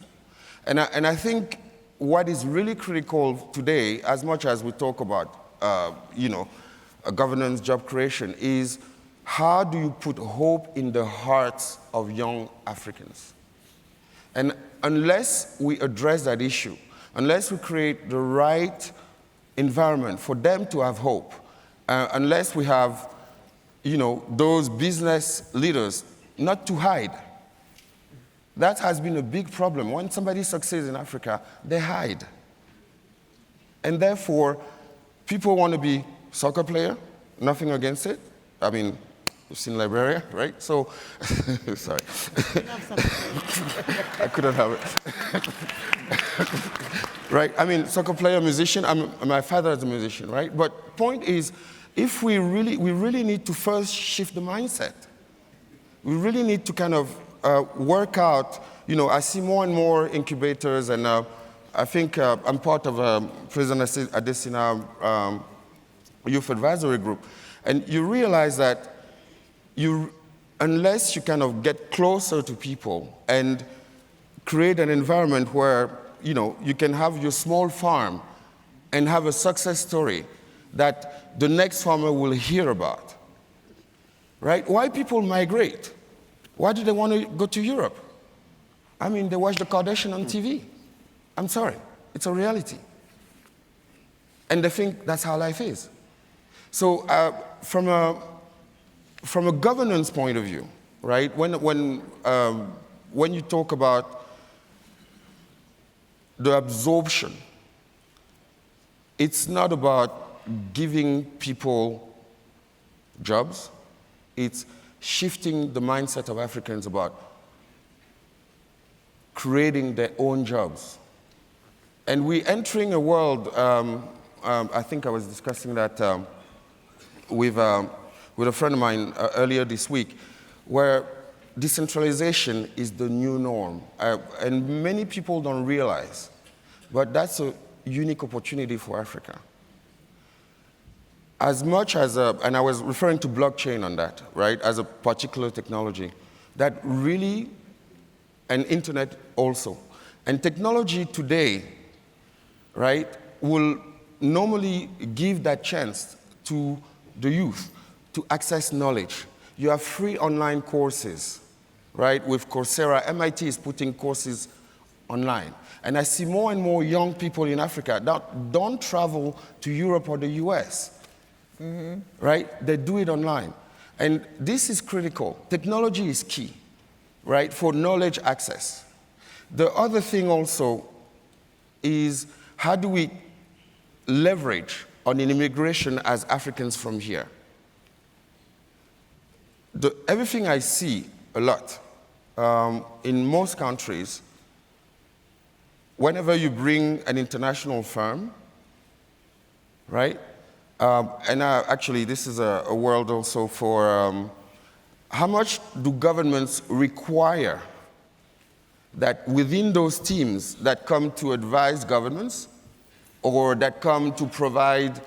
And I think what is really critical today, as much as we talk about, governance, job creation, is how do you put hope in the hearts of young Africans? And unless we address that issue, unless we create the right environment for them to have hope, unless we have, those business leaders not to hide. That has been a big problem. When somebody succeeds in Africa, they hide. And therefore, people want to be soccer player, nothing against it. I mean, you've seen Liberia, right? So, sorry. I couldn't have it. Right? I mean, soccer player, musician. My father is a musician, right? But point is, if we really need to first shift the mindset. We really need to kind of work out, I see more and more incubators, and I think I'm part of President Adesina Youth Advisory Group. And you realize that unless you kind of get closer to people and create an environment where, you can have your small farm and have a success story that the next farmer will hear about, right? Why people migrate? Why do they want to go to Europe? I mean, they watch the Kardashian on TV. I'm sorry, it's a reality. And they think that's how life is. So from a governance point of view, right, when you talk about the absorption, it's not about giving people jobs. It's shifting the mindset of Africans about creating their own jobs. And we're entering a world, I think I was discussing that with a friend of mine earlier this week, where decentralization is the new norm. And many people don't realize, but that's a unique opportunity for Africa. As much as, and I was referring to blockchain on that, right, as a particular technology, that really, and internet also. And technology today, right, will normally give that chance to the youth to access knowledge. You have free online courses, right, with Coursera. MIT is putting courses online. And I see more and more young people in Africa that don't travel to Europe or the US. Mm-hmm. Right? They do it online. And this is critical. Technology is key, right, for knowledge access. The other thing also is how do we leverage on immigration as Africans from here? Everything I see a lot in most countries, whenever you bring an international firm, right? And actually, this is a world also for how much do governments require that within those teams that come to advise governments or that come to provide,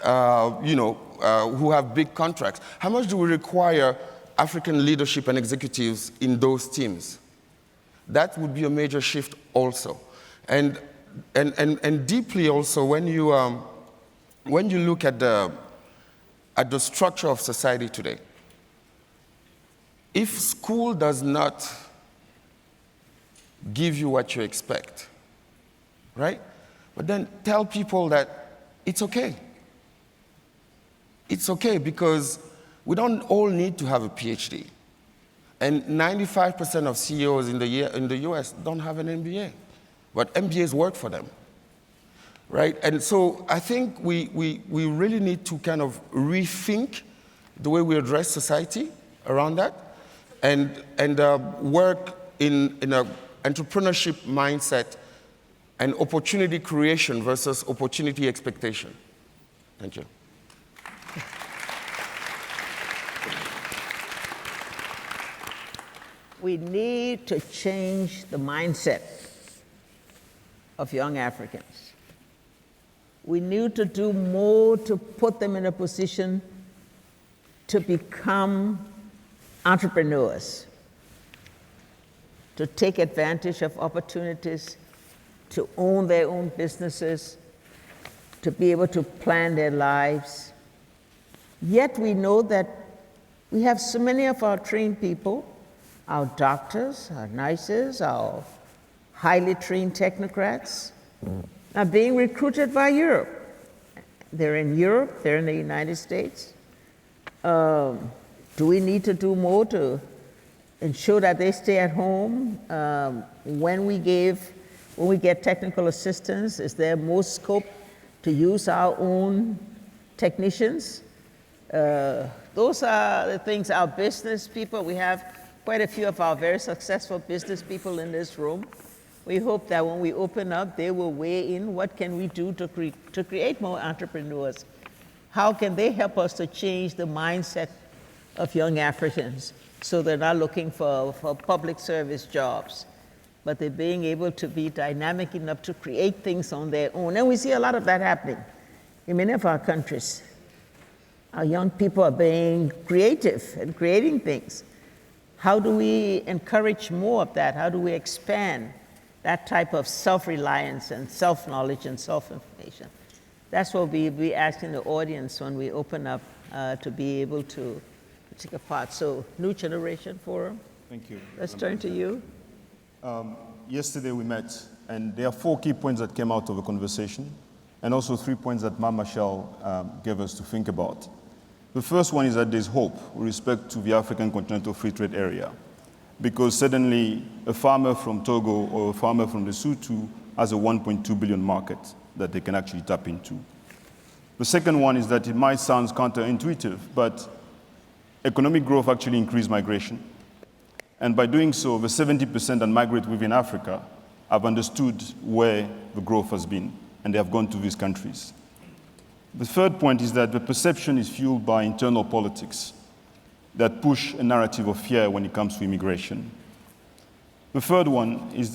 who have big contracts, how much do we require African leadership and executives in those teams? That would be a major shift also. And deeply also when you look at the structure of society today, if school does not give you what you expect, right? But then tell people that it's okay. It's okay because we don't all need to have a PhD. And 95% of CEOs in the US don't have an MBA, but MBAs work for them. Right? And so I think we really need to kind of rethink the way we address society around that, and work in an entrepreneurship mindset and opportunity creation versus opportunity expectation. Thank you. We need to change the mindset of young Africans. We need to do more to put them in a position to become entrepreneurs, to take advantage of opportunities, to own their own businesses, to be able to plan their lives. Yet we know that we have so many of our trained people, our doctors, our nurses, our highly trained technocrats, are being recruited by Europe. They're in Europe, they're in the United States. Do we need to do more to ensure that they stay at home? When we get technical assistance, is there more scope to use our own technicians? Those are the things our business people, we have quite a few of our very successful business people in this room. We hope that when we open up, they will weigh in. What can we do to create more entrepreneurs? How can they help us to change the mindset of young Africans so they're not looking for public service jobs, but they're being able to be dynamic enough to create things on their own? And we see a lot of that happening in many of our countries. Our young people are being creative and creating things. How do we encourage more of that? How do we expand that type of self-reliance and self-knowledge and self-information? That's what we'll be asking the audience when we open up to be able to take a part. So, New Generation Forum. Thank you. Let's turn to you. Yesterday we met, and there are 4 key points that came out of the conversation, and also 3 points that Mama Michelle gave us to think about. The first one is that there's hope with respect to the African Continental Free Trade Area, because suddenly a farmer from Togo or a farmer from Lesotho has a 1.2 billion market that they can actually tap into. The second one is that it might sound counterintuitive, but economic growth actually increased migration. And by doing so, the 70% that migrate within Africa have understood where the growth has been, and they have gone to these countries. The third point is that the perception is fueled by internal politics that push a narrative of fear when it comes to immigration. The fourth one, is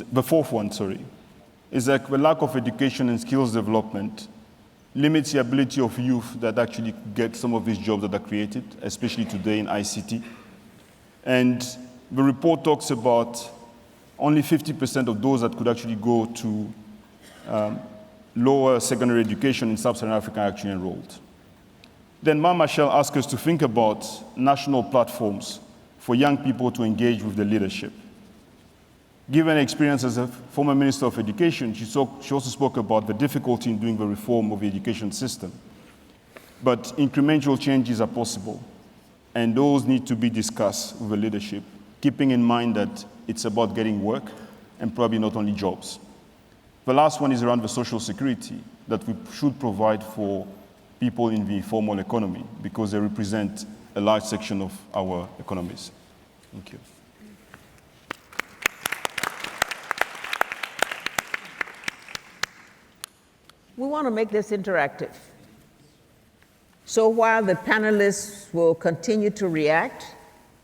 that the lack of education and skills development limits the ability of youth that actually get some of these jobs that are created, especially today in ICT. And the report talks about only 50% of those that could actually go to lower secondary education in sub-Saharan Africa are actually enrolled. Then Mama Michelle asked us to think about national platforms for young people to engage with the leadership. Given her experience as a former Minister of Education, she also spoke about the difficulty in doing the reform of the education system. But incremental changes are possible, and those need to be discussed with the leadership, keeping in mind that it's about getting work and probably not only jobs. The last one is around the social security that we should provide for people in the informal economy because they represent a large section of our economies. Thank you. We want to make this interactive. So while the panelists will continue to react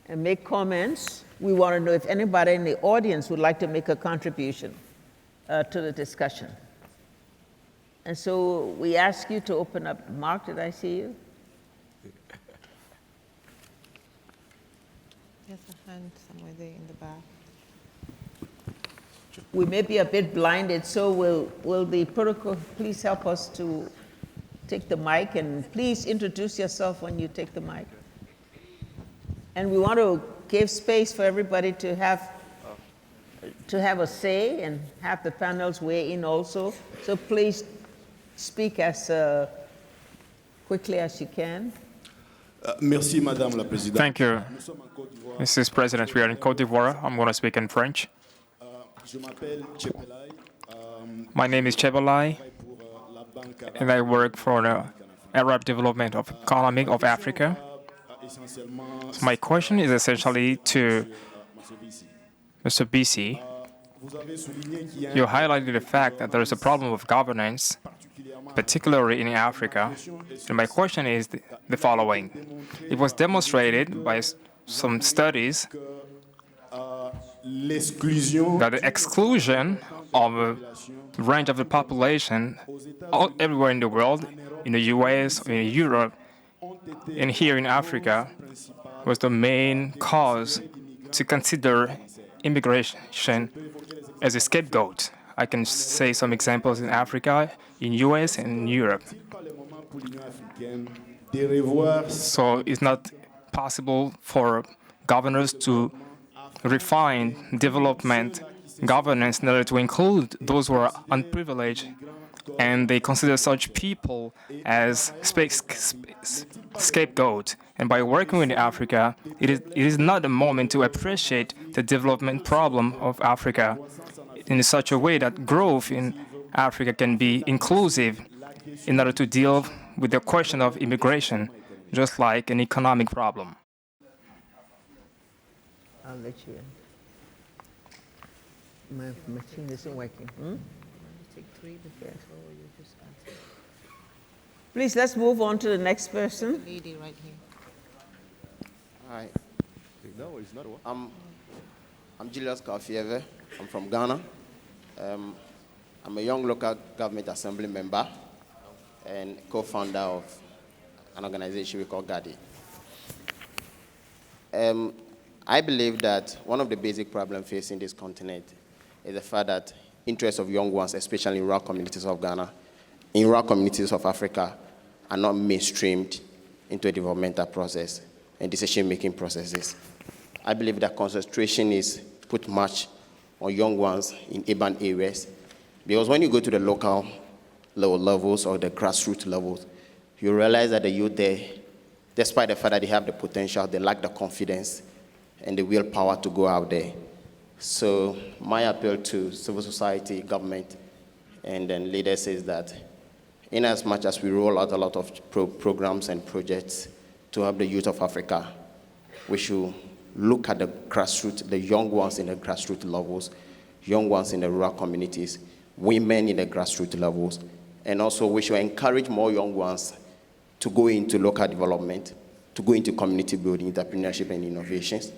and make comments, we want to know if anybody in the audience would like to make a contribution to the discussion. And so we ask you to open up. Mark, did I see you? There's a hand somewhere there in the back. We may be a bit blinded, so will the protocol please help us to take the mic, and please introduce yourself when you take the mic. And we want to give space for everybody to have a say and have the panels weigh in also. So please speak as quickly as you can. Merci, Madame la Présidente. Thank you, Mrs. President. We are in Côte d'Ivoire. I'm going to speak in French. My name is Chebelai, and I work for the Arab Development of Economy of Africa. My question is essentially to Mr. BC. You highlighted the fact that there is a problem with governance, particularly in Africa. And my question is the following. It was demonstrated by some studies that the exclusion of a range of the population everywhere in the world, in the US, in Europe, and here in Africa, was the main cause to consider immigration as a scapegoat. I can say some examples in Africa, in US, and in Europe. So it's not possible for governors to refine development governance in order to include those who are unprivileged, and they consider such people as scapegoat. And by working with Africa, it is not a moment to appreciate the development problem of Africa in such a way that growth in Africa can be inclusive in order to deal with the question of immigration, just like an economic problem. I'll let you in. My machine isn't working. Take 3 before you just answer. Please, let's move on to the next person. Lady right here. Hi. No, it's not. I'm Julius Kafieve. I'm from Ghana. I'm a young local government assembly member and co-founder of an organization we call GADI. I believe that one of the basic problems facing this continent is the fact that interests of young ones, especially in rural communities of Ghana, in rural communities of Africa, are not mainstreamed into a developmental process and decision-making processes. I believe that concentration is put much on young ones in urban areas, because when you go to the local levels or the grassroots levels, you realize that the youth there, despite the fact that they have the potential, they lack the confidence and the willpower to go out there. So my appeal to civil society, government, and then leaders is that in as much as we roll out a lot of programs and projects to help the youth of Africa, we should look at the grassroots, the young ones in the grassroots levels, young ones in the rural communities, women in the grassroots levels, and also we should encourage more young ones to go into local development, to go into community building, entrepreneurship, and innovations.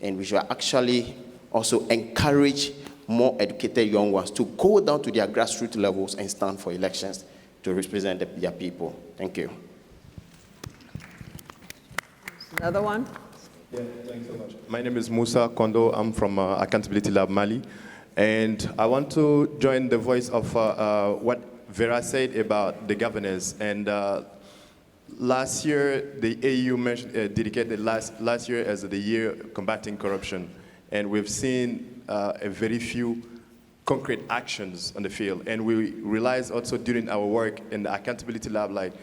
And we should actually also encourage more educated young ones to go down to their grassroots levels and stand for elections to represent their people. Thank you. Another one? Yeah, thanks so much. My name is Musa Kondo. I'm from Accountability Lab Mali. And I want to join the voice of what Vera said about the governance. And last year, the AU dedicated last year as the year combating corruption. And we've seen a very few concrete actions on the field. And we realized also during our work in the Accountability Lab, like,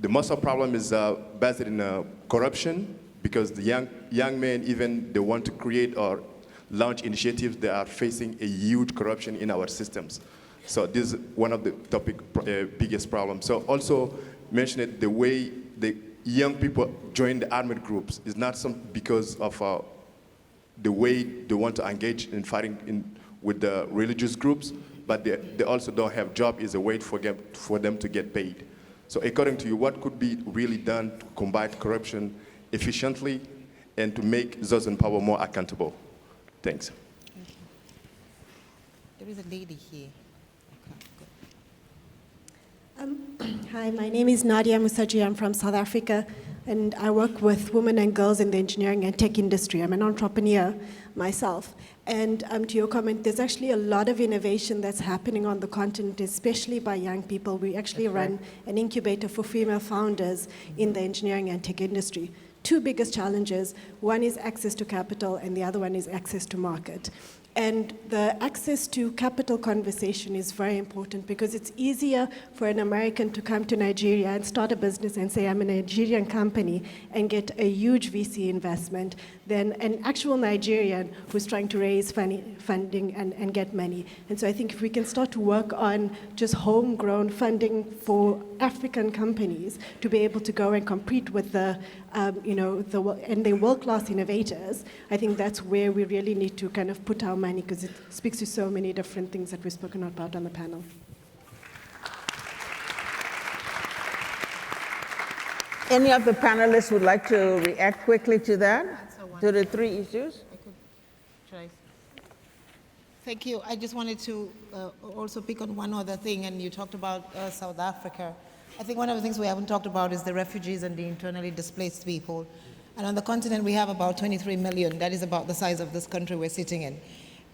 the most of the problem is based in corruption, because the young men, even they want to create or launch initiatives that are facing a huge corruption in our systems. So this is one of the biggest problems. So also mentioned the way the young people join the armed groups is not because of the way they want to engage in fighting with the religious groups, but they also don't have job is a way for them to get paid. So according to you, what could be really done to combat corruption efficiently and to make those in power more accountable? Thanks. Thank you. There is a lady here. Hi, my name is Nadia Musaji. I'm from South Africa, and I work with women and girls in the engineering and tech industry. I'm an entrepreneur myself. And to your comment, there's actually a lot of innovation that's happening on the continent, especially by young people. We actually run an incubator for female founders in the engineering and tech industry. 2 biggest challenges. One is access to capital, and the other one is access to market. And the access to capital conversation is very important because it's easier for an American to come to Nigeria and start a business and say, I'm a Nigerian company, and get a huge VC investment than an actual Nigerian who's trying to raise funding and get money. And so I think if we can start to work on just homegrown funding for African companies to be able to go and compete with the world-class innovators, I think that's where we really need to kind of put our money, because it speaks to so many different things that we've spoken about on the panel. Any of the panelists would like to react quickly to that, to the three issues? Thank you. I just wanted to also pick on one other thing, and you talked about South Africa. I think one of the things we haven't talked about is the refugees and the internally displaced people. And on the continent, we have about 23 million. That is about the size of this country we're sitting in.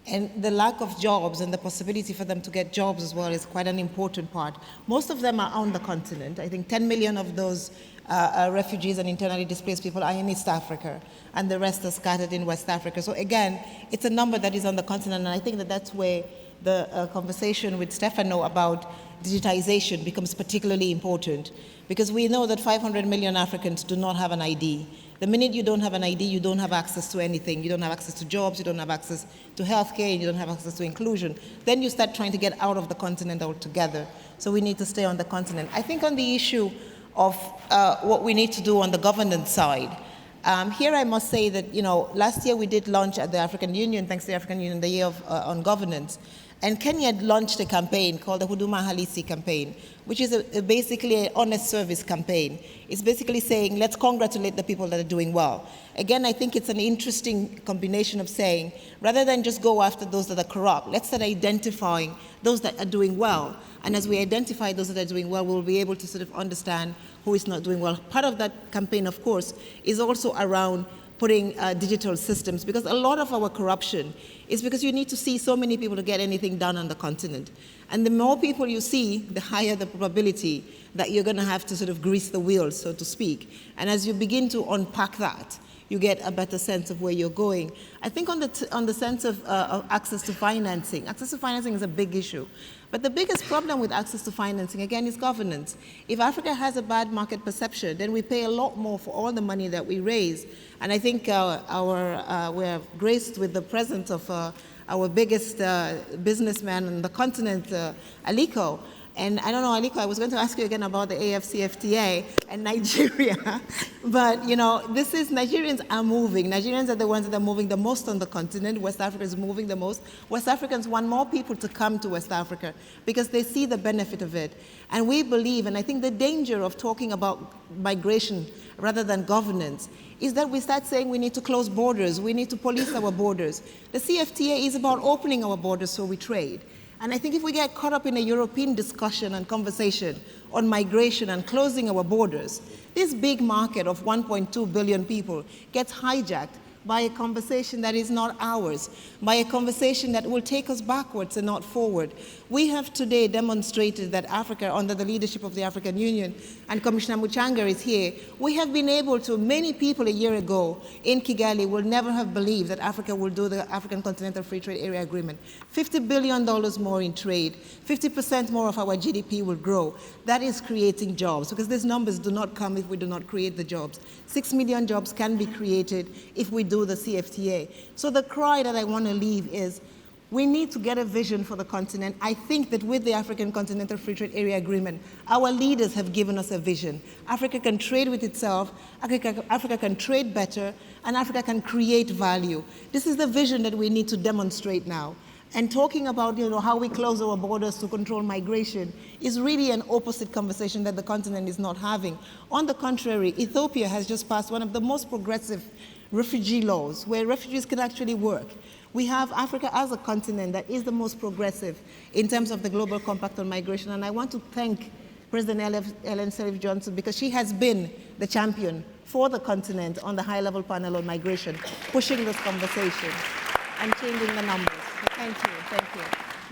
And the lack of jobs and the possibility for them to get jobs as well is quite an important part. Most of them are on the continent. I think 10 million of those refugees and internally displaced people are in East Africa, and the rest are scattered in West Africa. So again, it's a number that is on the continent, and I think that that's where the conversation with Stefano about digitization becomes particularly important, because we know that 500 million Africans do not have an ID. The minute you don't have an ID, you don't have access to anything. You don't have access to jobs, you don't have access to healthcare, you don't have access to inclusion. Then you start trying to get out of the continent altogether. So we need to stay on the continent. I think on the issue of what we need to do on the governance side, here I must say that, last year we did launch at the African Union, thanks to the African Union, the year on governance. And Kenya had launched a campaign called the Huduma Halisi campaign, which is basically an honest service campaign. It's basically saying, let's congratulate the people that are doing well. Again, I think it's an interesting combination of saying, rather than just go after those that are corrupt, let's start identifying those that are doing well. And as we identify those that are doing well, we'll be able to sort of understand who is not doing well. Part of that campaign, of course, is also around putting digital systems, because a lot of our corruption is because you need to see so many people to get anything done on the continent. And the more people you see, the higher the probability that you're going to have to sort of grease the wheels, so to speak. And as you begin to unpack that, you get a better sense of where you're going. I think on the sense of access to financing is a big issue. But the biggest problem with access to financing, again, is governance. If Africa has a bad market perception, then we pay a lot more for all the money that we raise. And I think we're graced with the presence of our biggest businessman on the continent, Aliko. And I don't know, Aliko, I was going to ask you again about the AFCFTA and Nigeria. But, Nigerians are moving. Nigerians are the ones that are moving the most on the continent. West Africa is moving the most. West Africans want more people to come to West Africa because they see the benefit of it. And we believe, and I think the danger of talking about migration rather than governance is that we start saying we need to close borders, we need to police our borders. The CFTA is about opening our borders so we trade. And I think if we get caught up in a European discussion and conversation on migration and closing our borders, this big market of 1.2 billion people gets hijacked by a conversation that is not ours, by a conversation that will take us backwards and not forward. We have today demonstrated that Africa, under the leadership of the African Union, and Commissioner Muchanga is here, we have been able to, many people a year ago in Kigali will never have believed that Africa will do the African Continental Free Trade Area Agreement. $50 billion more in trade, 50% more of our GDP will grow. That is creating jobs, because these numbers do not come if we do not create the jobs. 6 million jobs can be created if we do the CFTA. So the cry that I want to leave is, we need to get a vision for the continent. I think that with the African Continental Free Trade Area Agreement, our leaders have given us a vision. Africa can trade with itself, Africa can trade better, and Africa can create value. This is the vision that we need to demonstrate now. And talking about how we close our borders to control migration is really an opposite conversation that the continent is not having. On the contrary, Ethiopia has just passed one of the most progressive refugee laws where refugees can actually work. We have Africa as a continent that is the most progressive in terms of the Global Compact on Migration. And I want to thank President Ellen Sirleaf Johnson, because she has been the champion for the continent on the high-level panel on migration, pushing this conversation and changing the numbers. Thank you. Thank you.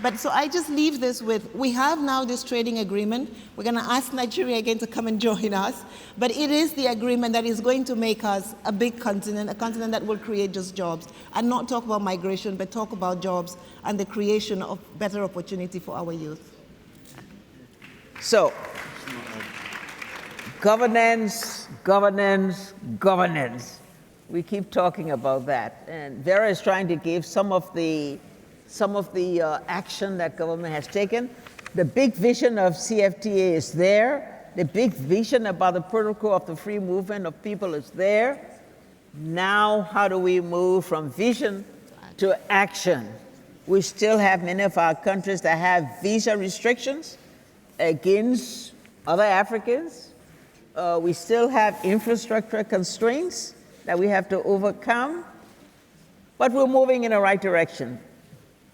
But so I just leave this with, we have now this trading agreement. We're going to ask Nigeria again to come and join us. But it is the agreement that is going to make us a big continent, a continent that will create just jobs. And not talk about migration, but talk about jobs and the creation of better opportunity for our youth. So, governance, governance, governance. We keep talking about that. And Vera is trying to give some of the action that government has taken. The big vision of CFTA is there. The big vision about the protocol of the free movement of people is there. Now, how do we move from vision to action? We still have many of our countries that have visa restrictions against other Africans. We still have infrastructure constraints that we have to overcome, but we're moving in the right direction.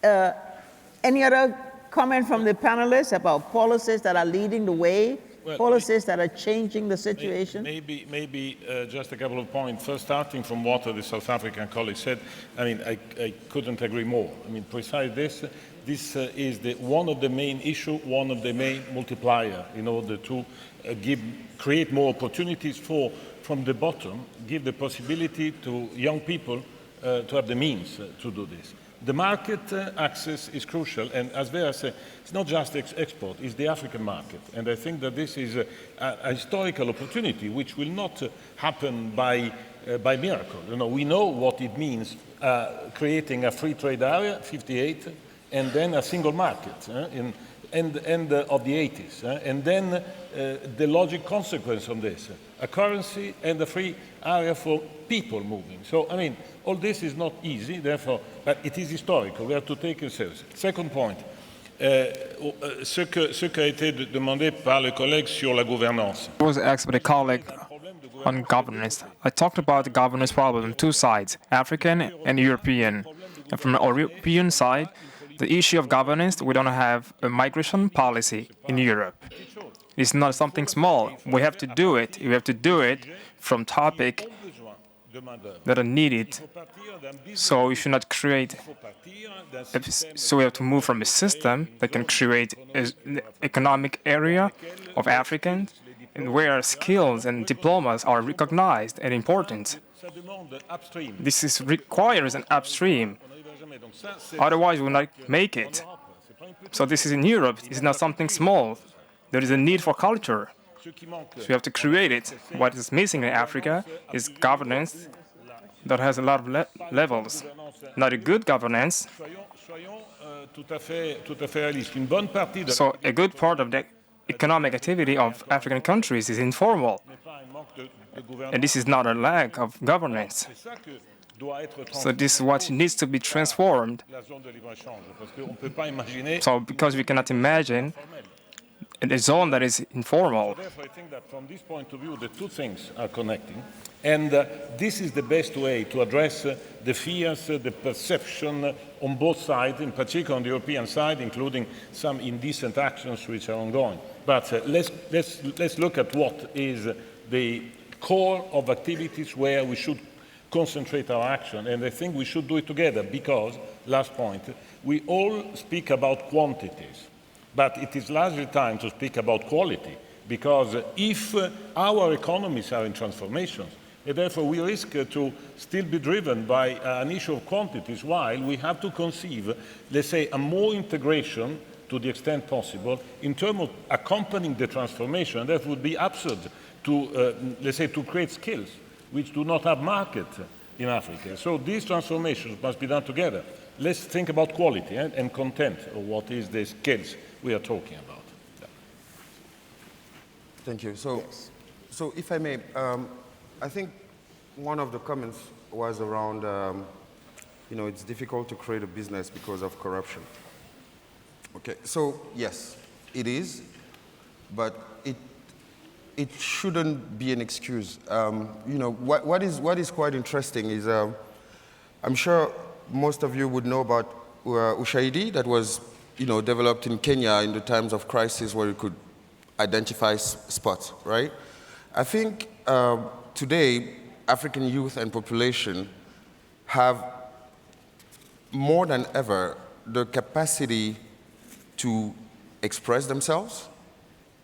Any other comment from the panelists about policies that are leading the way, policies that are changing the situation? Maybe just a couple of points. First, starting from what the South African colleague said, I mean, I couldn't agree more. I mean, precisely this is one of the main issues, one of the main multiplier in order to create more opportunities from the bottom, give the possibility to young people to have the means to do this. The market access is crucial, and as Vera said, it's not just export, it's the African market. And I think that this is a historical opportunity which will not happen by miracle. You know, we know what it means creating a free trade area, 58, and then a single market end of the 80s. And then the logic consequence of this, a currency and a free area for people moving. So, I mean, all this is not easy, therefore, but it is historical. We have to take it seriously. Second point, ce qui a été demandé par le collègue sur la gouvernance. I was asked by a colleague on governance. I talked about the governance problem on two sides, African and European. And from the European side, the issue of governance, we don't have a migration policy in Europe. It's not something small. We have to do it. We have to do it from topics that are needed. So we should not create. So we have to move from a system that can create an economic area of Africans, and where skills and diplomas are recognized and important. This requires an upstream. Otherwise, we will not make it. So this is in Europe. It's not something small. There is a need for culture. So we have to create it. What is missing in Africa is governance that has a lot of levels. Not a good governance. So a good part of the economic activity of African countries is informal. And this is not a lack of governance. So this is what needs to be transformed. So because we cannot imagine a zone that is informal. Therefore, I think that from this point of view, the two things are connecting. And this is the best way to address the fears, the perception on both sides, in particular on the European side, including some indecent actions which are ongoing. But let's look at what is the core of activities where we should concentrate our action. And I think we should do it together because, last point, we all speak about quantities. But it is largely time to speak about quality, because if our economies are in transformation, and therefore we risk to still be driven by an issue of quantities, while we have to conceive, let's say, a more integration to the extent possible in terms of accompanying the transformation. And that would be absurd to, let's say, to create skills which do not have market in Africa. So these transformations must be done together. Let's think about quality and content of what is the skills we are talking about. Yeah. Thank you. So, so if I may, I think one of the comments was around, you know, it's difficult to create a business because of corruption. Okay, so yes, it is, but it shouldn't be an excuse. You know, what is quite interesting is, I'm sure most of you would know about Ushahidi that was, you know, developed in Kenya in the times of crisis where you could identify spots, right? I think today, African youth and population have more than ever the capacity to express themselves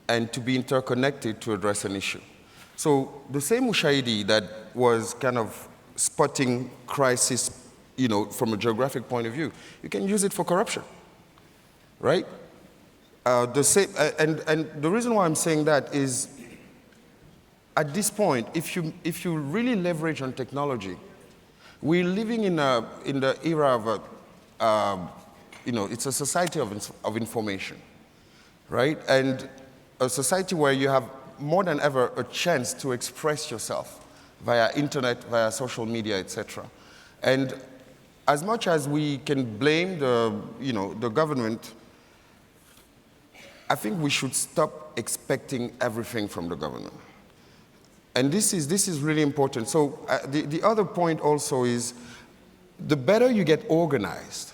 and to be interconnected to address an issue. So the same Mushaidi that was kind of spotting crisis, from a geographic point of view, you can use it for corruption, right? And the reason why I'm saying that is, at this point, if you really leverage on technology, we're living in the era of it's a society of information, right? And a society where you have more than ever a chance to express yourself via internet, via social media, etc. And as much as we can blame the government, I think we should stop expecting everything from the government. And this is really important. So the other point also is, the better you get organized,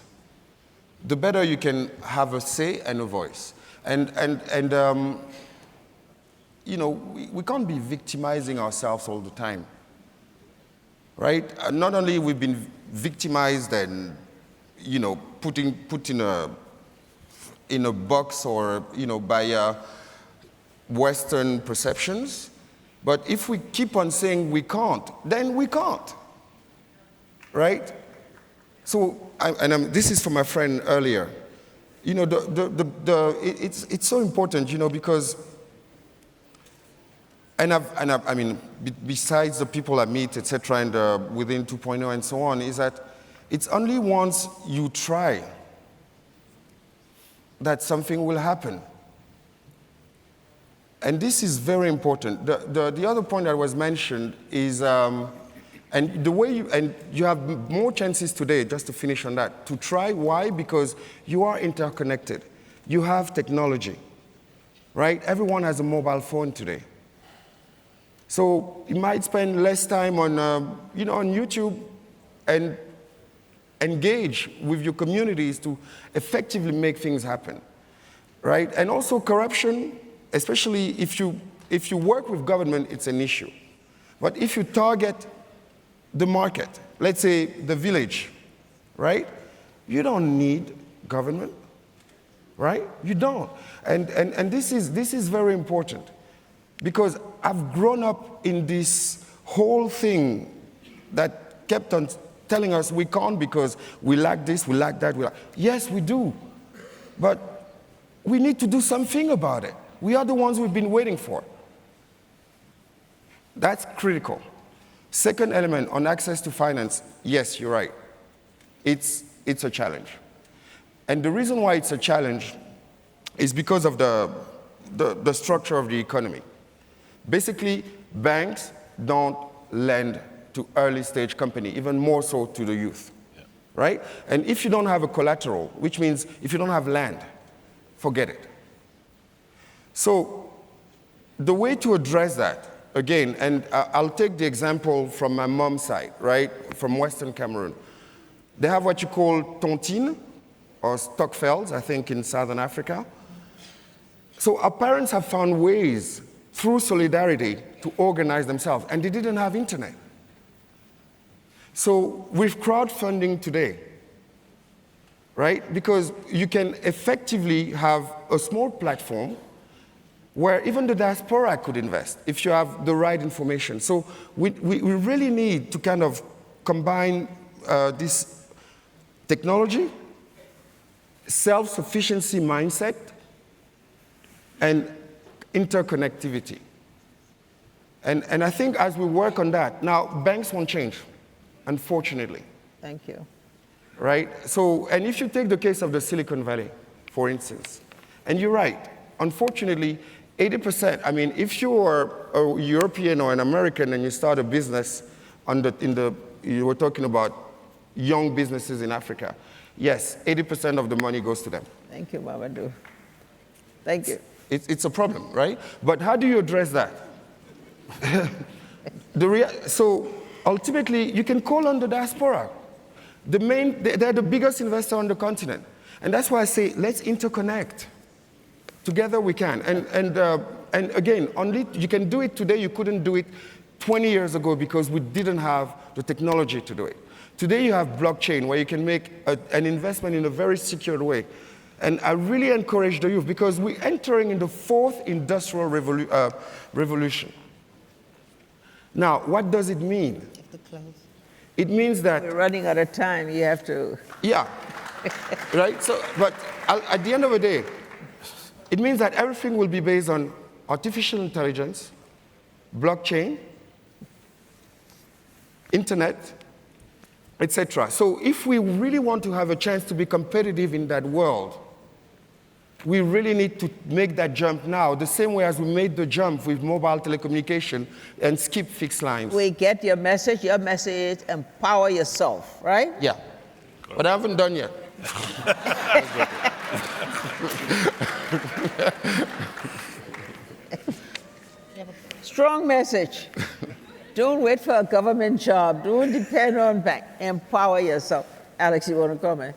the better you can have a say and a voice. And we can't be victimizing ourselves all the time, right? Not only we've been victimized and, put in a box or, by Western perceptions, but if we keep on saying we can't, then we can't, right? So, this is from my friend earlier. It's so important, because, besides the people I meet, etc., and within 2.0 and so on, is that it's only once you try that something will happen. And this is very important. The other point that was mentioned is, and the way you have more chances today, just to finish on that, to try. Why? Because you are interconnected. You have technology, right? Everyone has a mobile phone today. So you might spend less time on, on YouTube and engage with your communities to effectively make things happen, right? And also corruption, especially if you work with government, it's an issue. But if you target the market, let's say the village, right? You don't need government, right? You don't. And this is very important, because I've grown up in this whole thing that kept on telling us we can't because we lack this, we lack that. Yes, we do. But we need to do something about it. We are the ones we've been waiting for. That's critical. Second element, on access to finance, yes, you're right. It's a challenge. And the reason why it's a challenge is because of the structure of the economy. Basically, banks don't lend to early stage company, even more so to the youth, right? And if you don't have a collateral, which means if you don't have land, forget it. So the way to address that, again, and I'll take the example from my mom's side, right, from Western Cameroon. They have what you call tontine, or stockvelds, I think, in Southern Africa. So our parents have found ways through solidarity to organize themselves, and they didn't have internet. So with crowdfunding today, right, because you can effectively have a small platform where even the diaspora could invest if you have the right information. So we really need to kind of combine this technology, self-sufficiency mindset, and interconnectivity. And I think as we work on that, now banks won't change, unfortunately. Thank you. Right? So, and if you take the case of the Silicon Valley, for instance, and you're right, unfortunately, 80%, I mean, if you're a European or an American and you start a business you were talking about young businesses in Africa, yes, 80% of the money goes to them. Thank you, Mamadou. Thank you. It's a problem, right? But how do you address that? So ultimately, you can call on the diaspora. They're the biggest investor on the continent. And that's why I say, let's interconnect. Together we can. And again, only you can do it today. You couldn't do it 20 years ago because we didn't have the technology to do it. Today you have blockchain where you can make an investment in a very secure way. And I really encourage the youth because we're entering in the fourth industrial revolution. Now, what does it mean? It means that we're running out of time. You have to. Yeah. Right? So, but at the end of the day, it means that everything will be based on artificial intelligence, blockchain, internet, etc. So if we really want to have a chance to be competitive in that world, we really need to make that jump now, the same way as we made the jump with mobile telecommunication and skip fixed lines. We get your message. Your message is empower yourself, right? Yeah. But I haven't done yet. Strong message. Don't wait for a government job. Don't depend on bank. Empower yourself. Alex, you want to comment?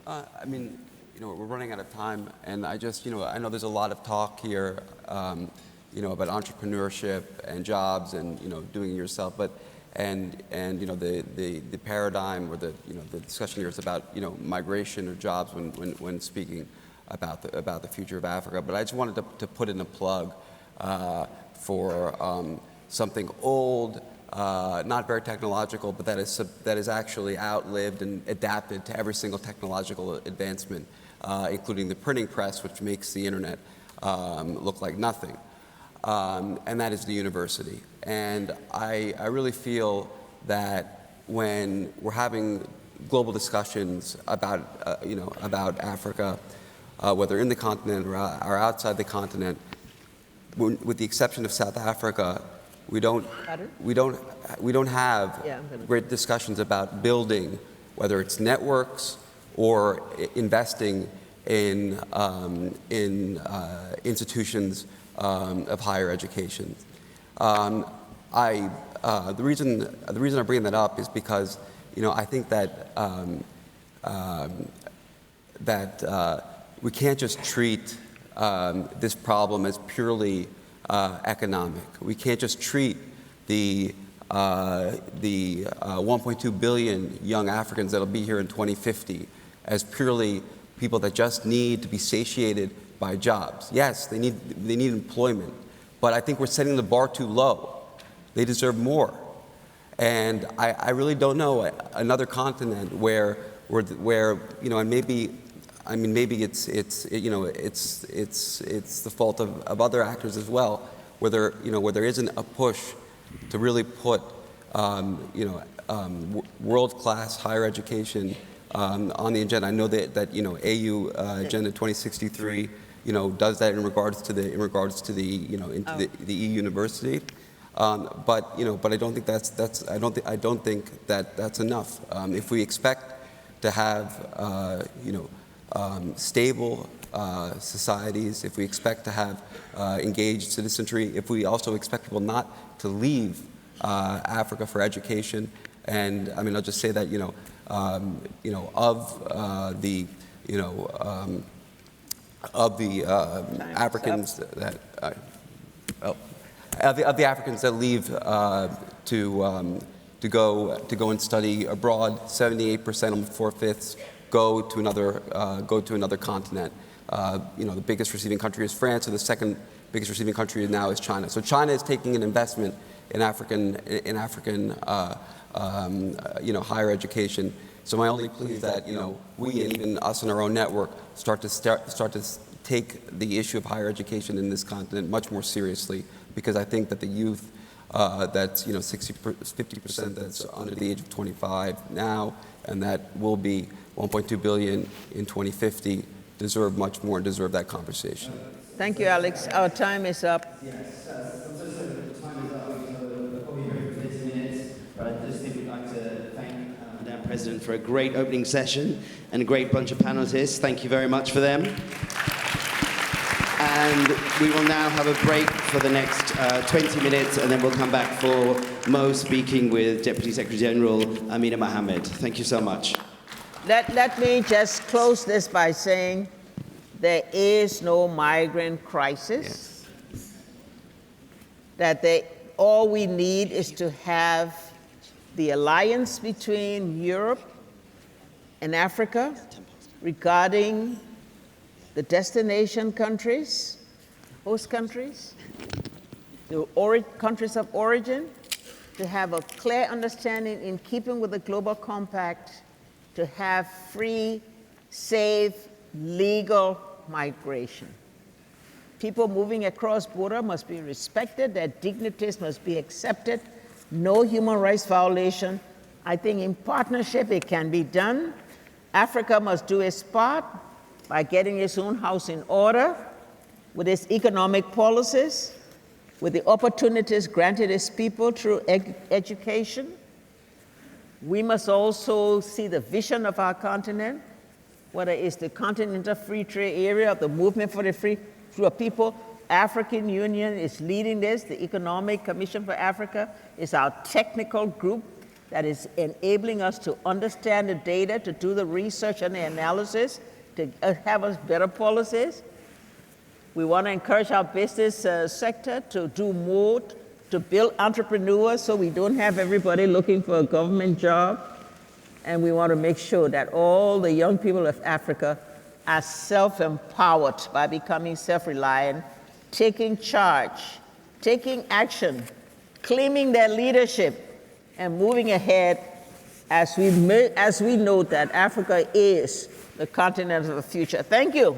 I mean, we're running out of time, and I just, I know there's a lot of talk here, about entrepreneurship and jobs and, doing it yourself, but, and the paradigm or the discussion here is about, migration or jobs when speaking about the future of Africa. But I just wanted to put in a plug for something old, not very technological, but that is actually outlived and adapted to every single technological advancement, including the printing press, which makes the internet look like nothing. And that is the university. And I really feel that when we're having global discussions about, about Africa, whether in the continent or outside the continent, with the exception of South Africa, we don't have great discussions about building, whether it's networks or investing in institutions of higher education. The reason I'm bringing that up is because I think that we can't just treat this problem as purely economic. We can't just treat the 1.2 billion young Africans that'll be here in 2050 as purely people that just need to be satiated by jobs. Yes, they need employment, but I think we're setting the bar too low. They deserve more. And I really don't know another continent where and maybe it's the fault of other actors as well, where there isn't a push to really put world-class higher education on the agenda. I know that AU Agenda 2063 does that in regards to the the EU university. But I don't think that's enough. If we expect to have stable societies, if we expect to have engaged citizenry, if we also expect people not to leave Africa for education, and I mean I'll just say that of the Africans that of the Africans that leave to go and study abroad, 78%, almost 4/5, go to another continent. The biggest receiving country is France, and the second biggest receiving country now is China. So China is taking an investment in African higher education. So my only plea is that we and even us in our own network start to take the issue of higher education in this continent much more seriously, because I think that the youth that's 50% that's under the age of 25 now, and that will be 1.2 billion in 2050, deserve much more and deserve that conversation. Thank you, Alex. Our time is up. Yes, I'm so sorry that the time is up. We're probably here for 30 minutes, but I just think we'd like to thank Madam President for a great opening session and a great bunch of panelists. Thank you very much for them. And we will now have a break for the next 20 minutes, and then we'll come back for Mo speaking with Deputy Secretary General Amina Mohammed. Thank you so much. Let me just close this by saying there is no migrant crisis. Yes. All we need is to have the alliance between Europe and Africa regarding the destination countries, host countries, the countries of origin, to have a clear understanding in keeping with the Global Compact, to have free, safe, legal migration. People moving across border must be respected, their dignities must be accepted, no human rights violation. I think in partnership it can be done. Africa must do its part by getting its own house in order with its economic policies, with the opportunities granted its people through education. We must also see the vision of our continent, whether it's the Continental Free Trade Area or the Movement for the Free People. African Union is leading this. The Economic Commission for Africa is our technical group that is enabling us to understand the data, to do the research and the analysis, to have us better policies. We want to encourage our business sector to do more, to build entrepreneurs so we don't have everybody looking for a government job. And we want to make sure that all the young people of Africa are self-empowered by becoming self-reliant, taking charge, taking action, claiming their leadership, and moving ahead as we know that Africa is the continent of the future. Thank you.